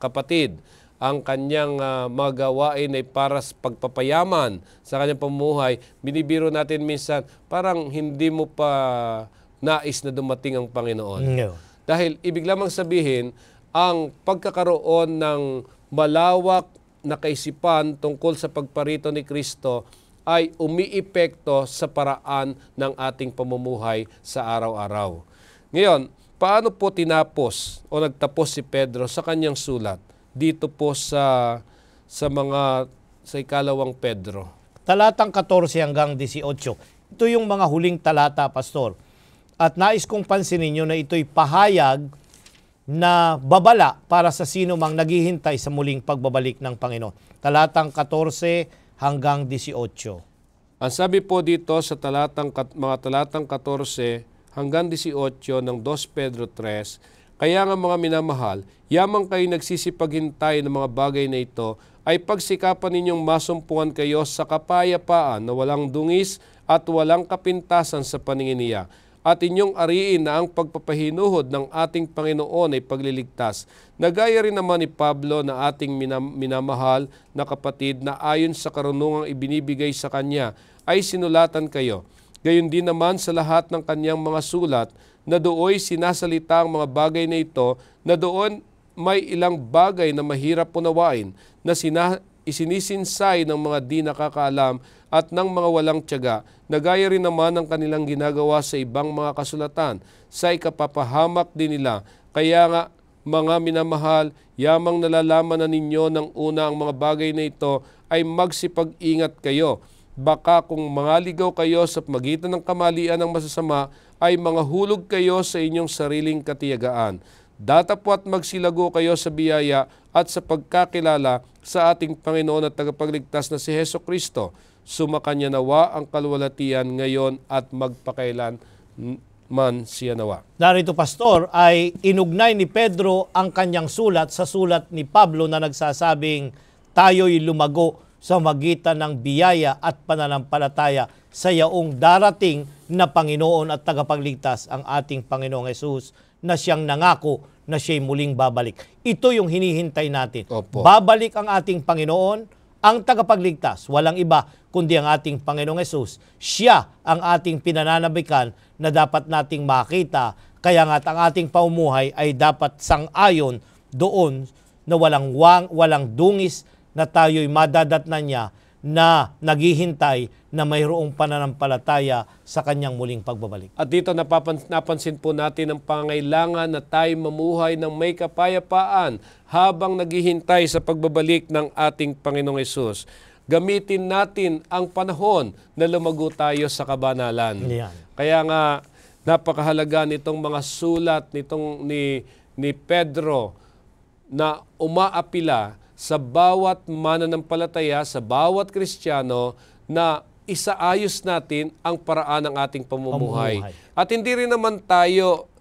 kapatid, ang kanyang mga gawain ay para sa pagpapayaman sa kanyang pamumuhay, binibiro natin minsan, parang hindi mo pa nais na dumating ang Panginoon. No. Dahil ibig lamang sabihin, ang pagkakaroon ng malawak na kaisipan tungkol sa pagparito ni Kristo ay umiepekto sa paraan ng ating pamumuhay sa araw-araw. Ngayon, paano po tinapos o nagtapos si Pedro sa kanyang sulat dito po sa ikalawang Pedro? Talatang 14 hanggang 18. Ito yung mga huling talata, Pastor. At nais kong pansinin nyo na ito'y pahayag na babala para sa sino mang naghihintay sa muling pagbabalik ng Panginoon. Talatang 14 hanggang 18. Ang sabi po dito sa mga talatang 14 hanggang 18 ng 2 Pedro 3, kaya nga mga minamahal, yamang kayo nagsisipaghintay ng mga bagay na ito, ay pagsikapan ninyong masumpuan kayo sa kapayapaan na walang dungis at walang kapintasan sa paningin niya. At inyong ariin na ang pagpapahinuhod ng ating Panginoon ay pagliligtas. Nagaya rin naman ni Pablo na ating minamahal na kapatid na ayon sa karunungang ibinibigay sa kanya ay sinulatan kayo. Gayon din naman sa lahat ng kanyang mga sulat na dooy sinasalita ang mga bagay na ito, na doon may ilang bagay na mahirap unawain na isinisinsay ng mga di nakakaalam at ng mga walang tiyaga, na gaya rin naman ang kanilang ginagawa sa ibang mga kasulatan, sa ikapapahamak din nila. Kaya nga, mga minamahal, yamang nalalaman na ninyo ng una ang mga bagay na ito, ay magsipag-ingat kayo. Baka kung mangaligaw kayo sa magitan ng kamalian ng masasama, ay manghahulog kayo sa inyong sariling katiyagaan. Datapwat magsilago kayo sa biyaya at sa pagkakilala sa ating Panginoon at tagapagligtas na si Hesus Kristo. Sumakanya nawa ang kalwalatian ngayon at magpakailan man siya nawa. Narito, Pastor, ay inugnay ni Pedro ang kanyang sulat sa sulat ni Pablo na nagsasabing tayo'y lumago sa magitan ng biyaya at pananampalataya sa yaong darating na Panginoon at tagapagligtas, ang ating Panginoong Hesus, na siyang nangako na siya'y muling babalik. Ito yung hinihintay natin. Opo. Babalik ang ating Panginoon, ang tagapagligtas, walang iba kundi ang ating Panginoong Hesus. Siya ang ating pinananabikan na dapat nating makita. Kaya nga ang ating paumuhay ay dapat sang-ayon doon na walang dungis, na tayo'y madadatnan niya na naghihintay na mayroong pananampalataya sa kanyang muling pagbabalik. At dito napansin po natin ang pangailangan na tayo mamuhay ng may kapayapaan habang naghihintay sa pagbabalik ng ating Panginoong Hesus. Gamitin natin ang panahon na lumago tayo sa kabanalan. Yan. Kaya nga napakahalaga nitong mga sulat nitong ni Pedro na umaapila sa bawat mananampalataya, sa bawat Kristiyano, na isaayos natin ang paraan ng ating pamumuhay. At hindi rin naman tayo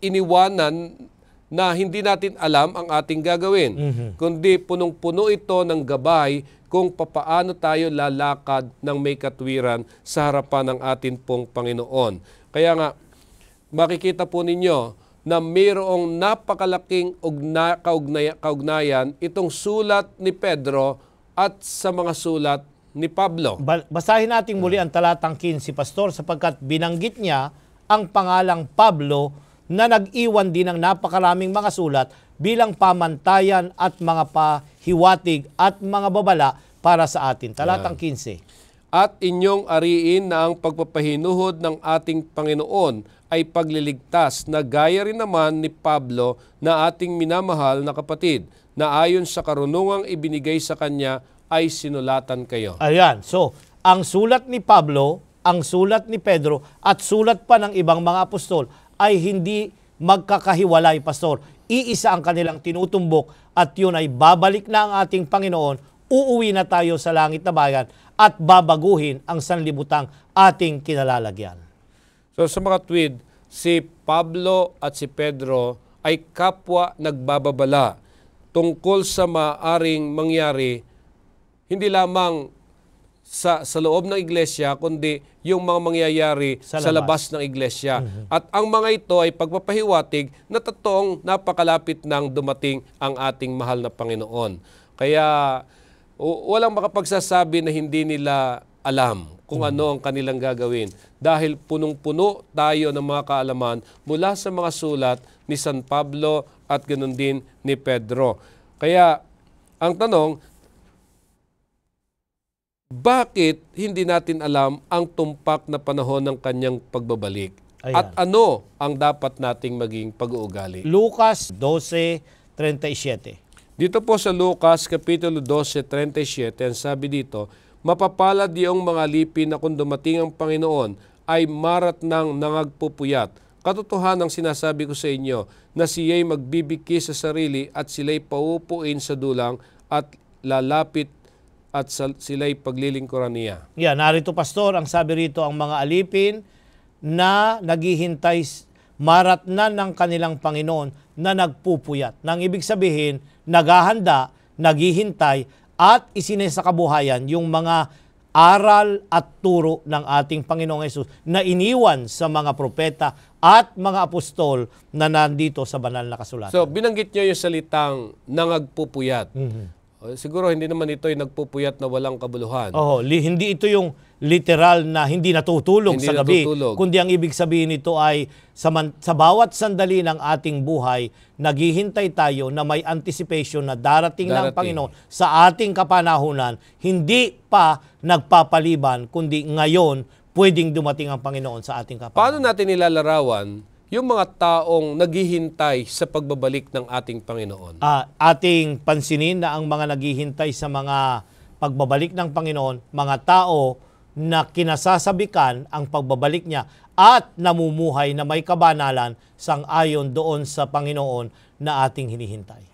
iniwanan na hindi natin alam ang ating gagawin. Kundi punong-puno ito ng gabay kung papaano tayo lalakad ng may katwiran sa harapan ng atin pong Panginoon. Kaya nga, makikita po ninyo na mayroong napakalaking kaugnayan itong sulat ni Pedro at sa mga sulat ni Pablo. Basahin natin muli ang talatang 15, Pastor, sapagkat binanggit niya ang pangalang Pablo na nag-iwan din ng napakaraming mga sulat bilang pamantayan at mga pahiwatig at mga babala para sa atin. Talatang 15. At inyong ariin na ang pagpapahinuhod ng ating Panginoon ay pagliligtas, na gaya rin naman ni Pablo na ating minamahal na kapatid, na ayon sa karunungang ibinigay sa kanya ay sinulatan kayo. Ayan. So, ang sulat ni Pablo, ang sulat ni Pedro, at sulat pa ng ibang mga apostol ay hindi magkakahiwalay, Pastor. Iisa ang kanilang tinutumbok at yun ay babalik na ang ating Panginoon, uuwi na tayo sa langit na bayan at babaguhin ang sanlibutang ating kinalalagyan. So sa mga tweet, si Pablo at si Pedro ay kapwa nagbababala tungkol sa maaring mangyari hindi lamang sa loob ng iglesia, kundi yung mga mangyayari sa labas ng iglesia. At ang mga ito ay pagpapahiwatig na totoong napakalapit nang dumating ang ating mahal na Panginoon. Kaya walang makapagsasabi na hindi nila alam kung ano ang kanilang gagawin. Dahil punong-puno tayo ng mga kaalaman mula sa mga sulat ni San Pablo at ganun din ni Pedro. Kaya ang tanong, bakit hindi natin alam ang tumpak na panahon ng kanyang pagbabalik? Ayan. At ano ang dapat nating maging pag-uugali? Lucas 12:37. Dito po sa Lucas Kapitulo 12:37, ang sabi dito, mapapalad yung mga alipin na kung dumating ang Panginoon ay marat ng nangagpupuyat. Katotohanan ang sinasabi ko sa inyo na siya'y magbibigki sa sarili at sila'y paupuin sa dulang at lalapit at sila'y paglilingkuran niya. Yan, narito pastor, ang sabi rito, ang mga alipin na naghihintay, marat na ng kanilang Panginoon na nagpupuyat. Nang ibig sabihin, naghahanda, naghihintay, at isinasakabuhayan yung mga aral at turo ng ating Panginoong Hesus na iniwan sa mga propeta at mga apostol na nandito sa banal na kasulatan. So, binanggit niyo yung salitang nangagpupuyat. Siguro hindi naman ito yung nagpupuyat na walang kabuluhan. Hindi ito yung literal na hindi natutulog Hindi sa gabi, natutulog. kundi ang ibig sabihin nito ay sa bawat sandali ng ating buhay, naghihintay tayo na may anticipation na darating ng Panginoon sa ating kapanahunan, hindi pa nagpapaliban, kundi ngayon pwedeng dumating ang Panginoon sa ating kapanahunan. Paano natin nilalarawan yung mga taong naghihintay sa pagbabalik ng ating Panginoon? Ating pansinin na ang mga naghihintay sa mga pagbabalik ng Panginoon, mga tao na kinasasabikan ang pagbabalik niya at namumuhay na may kabanalan sang-ayon doon sa Panginoon na ating hinihintay.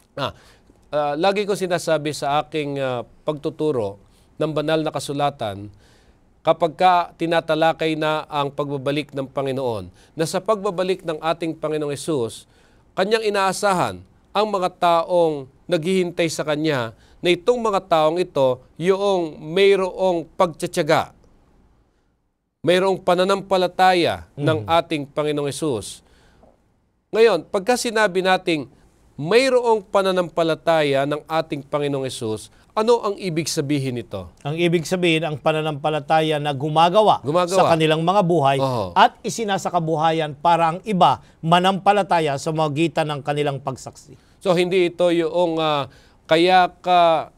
Lagi ko sinasabi sa aking pagtuturo ng banal na kasulatan, kapag tinatalakay na ang pagbabalik ng Panginoon, na sa pagbabalik ng ating Panginoong Hesus, kanyang inaasahan ang mga taong naghihintay sa kanya, na itong mga taong ito, yung mayroong pagtsatsaga, mayroong pananampalataya ng ating Panginoong Hesus. Ngayon, pagka sinabi nating mayroong pananampalataya ng ating Panginoong Hesus, ano ang ibig sabihin nito? Ang ibig sabihin, ang pananampalataya na gumagawa sa kanilang mga buhay at isinasakabuhayan para ang iba manampalataya sa magitan ng kanilang pagsaksi. So hindi ito yung kaya ka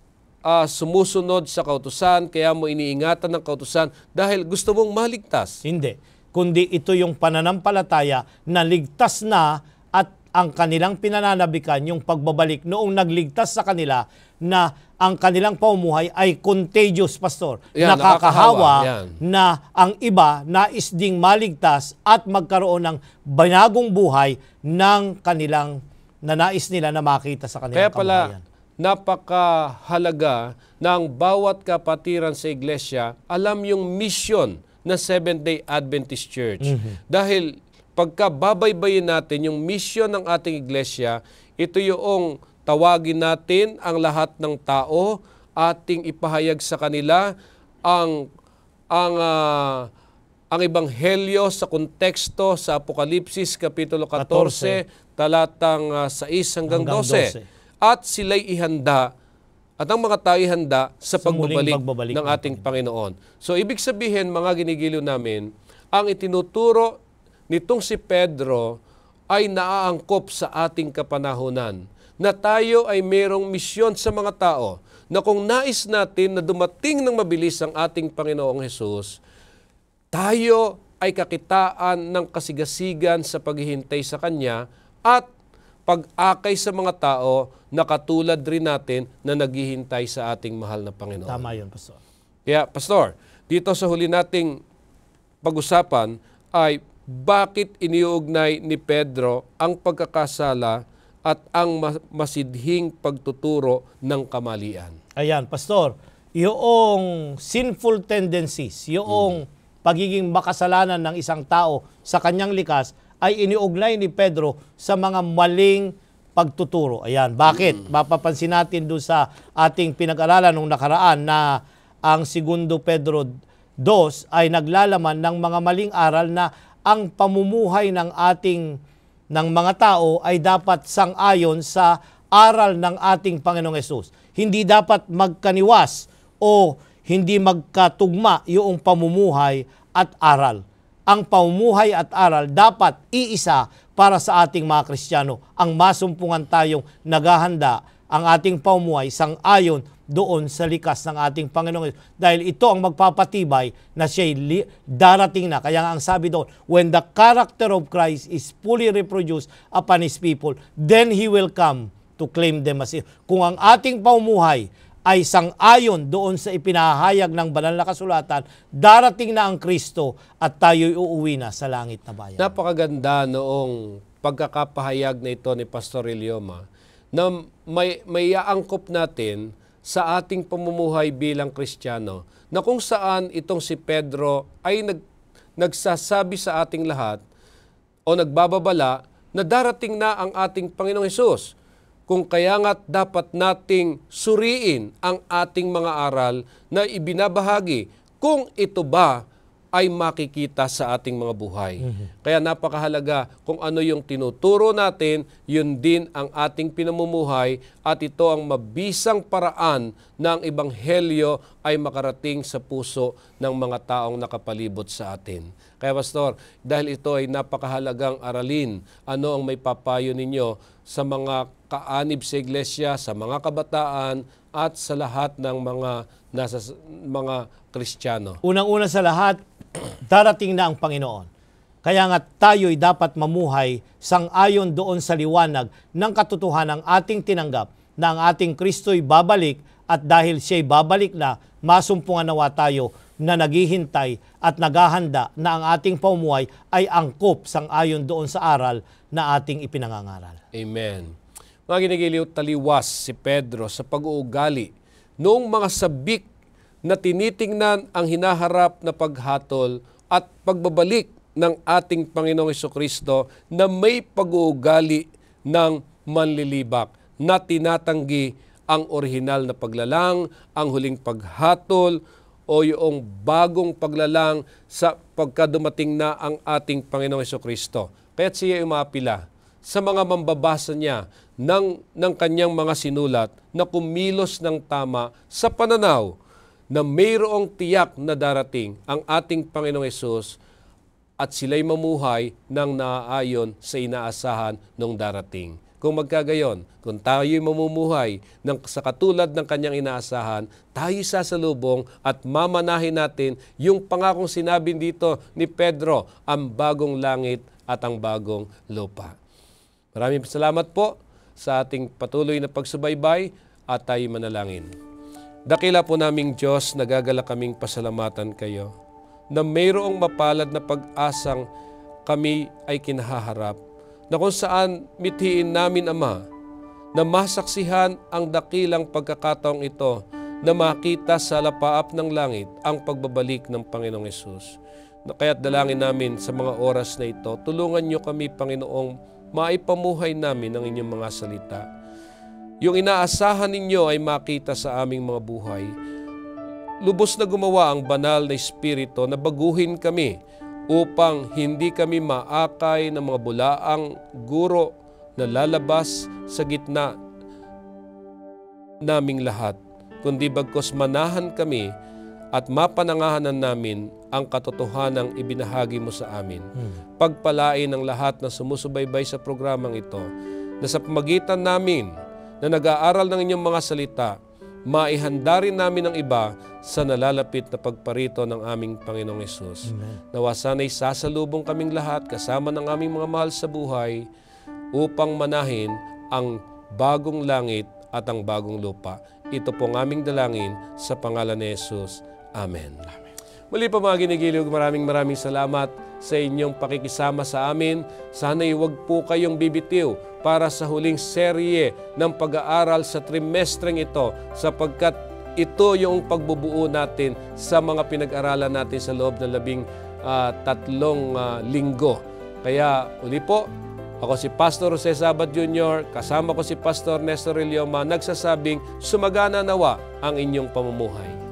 sumusunod sa kautusan, kaya mo iniingatan ng kautusan dahil gusto mong maligtas. Hindi. Kundi ito yung pananampalataya na ligtas na at ang kanilang pinananabikan yung pagbabalik noong nagligtas sa kanila na ang kanilang pamumuhay ay contagious, pastor. Yan, nakakahawa na ang iba nais ding maligtas at magkaroon ng banagong buhay ng kanilang na nais nila na makita sa kanilang kabuhayan. Kaya pala, napakahalaga ng bawat kapatiran sa iglesia, alam yung mission ng Seventh-day Adventist Church. Dahil pagka babaybayin natin yung mission ng ating iglesia, ito yung tawagin natin ang lahat ng tao, ating ipahayag sa kanila ang ebanghelyo sa konteksto sa Apokalipsis Kapitulo 14, talatang 6 hanggang 12. At sila'y ihanda, at ang mga tao ihanda sa pagbabalik ng ating Panginoon. So ibig sabihin, mga ginigiliw namin, ang itinuturo nitong si Pedro ay naaangkop sa ating kapanahunan, na tayo ay mayroong misyon sa mga tao, na kung nais natin na dumating ng mabilis ang ating Panginoong Hesus, tayo ay kakitaan ng kasigasigan sa paghihintay sa Kanya at pag-akay sa mga tao na katulad rin natin na naghihintay sa ating mahal na Panginoon. Tama yun, Pastor. Kaya, Pastor, dito sa huli nating pag-usapan ay bakit iniuugnay ni Pedro ang pagkakasala at ang masidhing pagtuturo ng kamalian. Ayan, Pastor, yung sinful tendencies, yung pagiging makasalanan ng isang tao sa kanyang likas ay iniugnay ni Pedro sa mga maling pagtuturo. Ayan, bakit? Mapapansin natin doon sa ating pinag-aralan nung nakaraan na ang 2 Pedro 2 ay naglalaman ng mga maling aral na ang pamumuhay ng mga tao ay dapat sang-ayon sa aral ng ating Panginoong Hesus. Hindi dapat magkaniwas o hindi magkatugma yung pamumuhay at aral. Ang pamumuhay at aral dapat iisa para sa ating mga Kristiyano. Ang masumpungan tayong naghahanda ang ating pamumuhay sang-ayon doon sa likas ng ating Panginoon. Dahil ito ang magpapatibay na siya'y darating na. Kaya nga ang sabi doon, when the character of Christ is fully reproduced upon His people, then He will come to claim them as His. Kung ang ating pamumuhay ay sang-ayon doon sa ipinahayag ng banal na kasulatan, darating na ang Kristo at tayo'y uuwi na sa langit na bayan. Napakaganda noong pagkakapahayag na ito ni Pastor Ilioma na may aangkop natin sa ating pamumuhay bilang Kristiyano na kung saan itong si Pedro ay nagsasabi sa ating lahat o nagbababala na darating na ang ating Panginoong Hesus. Kung kaya nga't dapat nating suriin ang ating mga aral na ibinabahagi kung ito ba ay makikita sa ating mga buhay. Kaya napakahalaga kung ano yung tinuturo natin, yun din ang ating pinamumuhay at ito ang mabisang paraan na ang Ebanghelyo ay makarating sa puso ng mga taong nakapalibot sa atin. Kaya Pastor, dahil ito ay napakahalagang aralin, ano ang may papayo ninyo sa mga kaanib sa iglesia, sa mga kabataan, at sa lahat ng mga Kristiyano? Unang-una sa lahat, darating na ang Panginoon. Kaya nga tayo'y dapat mamuhay sang-ayon doon sa liwanag ng katotohanan ng ating tinanggap na ang ating Kristo'y babalik at dahil siya'y babalik na, masumpungan nawa tayo na naghihintay at naghahanda na ang ating pamumuhay ay angkop sang-ayon doon sa aral na ating ipinangangaral. Amen. Mga ginigiliw, taliwas si Pedro sa pag-uugali noong mga sabik na tinitingnan ang hinaharap na paghatol at pagbabalik ng ating Panginoong Hesukristo na may pag-uugali ng manlilibak na tinatanggi ang orihinal na paglalang, ang huling paghatol o yung bagong paglalang sa pagkadumating na ang ating Panginoong Hesukristo. Kaya't siya umapila sa mga mambabasa niya ng kanyang mga sinulat na kumilos ng tama sa pananaw na mayroong tiyak na darating ang ating Panginoong Hesus at sila'y mamuhay ng naaayon sa inaasahan ng darating. Kung magkagayon, kung tayo'y mamumuhay sa katulad ng kanyang inaasahan, tayo'y sasalubong at mamanahin natin yung pangakong sinabi dito ni Pedro, ang bagong langit at ang bagong lupa. Maraming salamat po sa ating patuloy na pagsubaybay at tayo manalangin. Dakila po naming Diyos, nagagalak kaming pasalamatan kayo na mayroong mapalad na pag-asang kami ay kinahaharap na kung saan mithiin namin, Ama, na masaksihan ang dakilang pagkakataong ito na makita sa lapaap ng langit ang pagbabalik ng Panginoong Hesus. Kaya't dalangin namin sa mga oras na ito, tulungan niyo kami, Panginoong, maipamuhay namin ang inyong mga salita. Yung inaasahan ninyo ay makita sa aming mga buhay. Lubos na gumawa ang banal na Espiritu na baguhin kami upang hindi kami maakay ng mga bulaang guro na lalabas sa gitna naming lahat, kundi bagkos manahan kami at mapanangahanan namin ang katotohanang ibinahagi mo sa amin. Pagpalain ang lahat na sumusubaybay sa programang ito, na sa pamagitan namin na nag-aaral ng inyong mga salita, maihanda rin namin ang iba sa nalalapit na pagparito ng aming Panginoong Hesus. Nawa sana'y sasalubong kaming lahat kasama ng aming mga mahal sa buhay upang manahin ang bagong langit at ang bagong lupa. Ito po ang aming dalangin sa pangalan ni Hesus. Amen. Muli pa mga ginigiliw, maraming salamat sa inyong pakikisama sa amin. Sana'y huwag po kayong bibitiw para sa huling serye ng pag-aaral sa trimestreng ito sapagkat ito yung pagbubuo natin sa mga pinag-aralan natin sa loob ng 13 linggo. Kaya uli po, ako si Pastor Jose Sabat Jr., kasama ko si Pastor Nestor Ilioma, nagsasabing sumagana nawa ang inyong pamumuhay.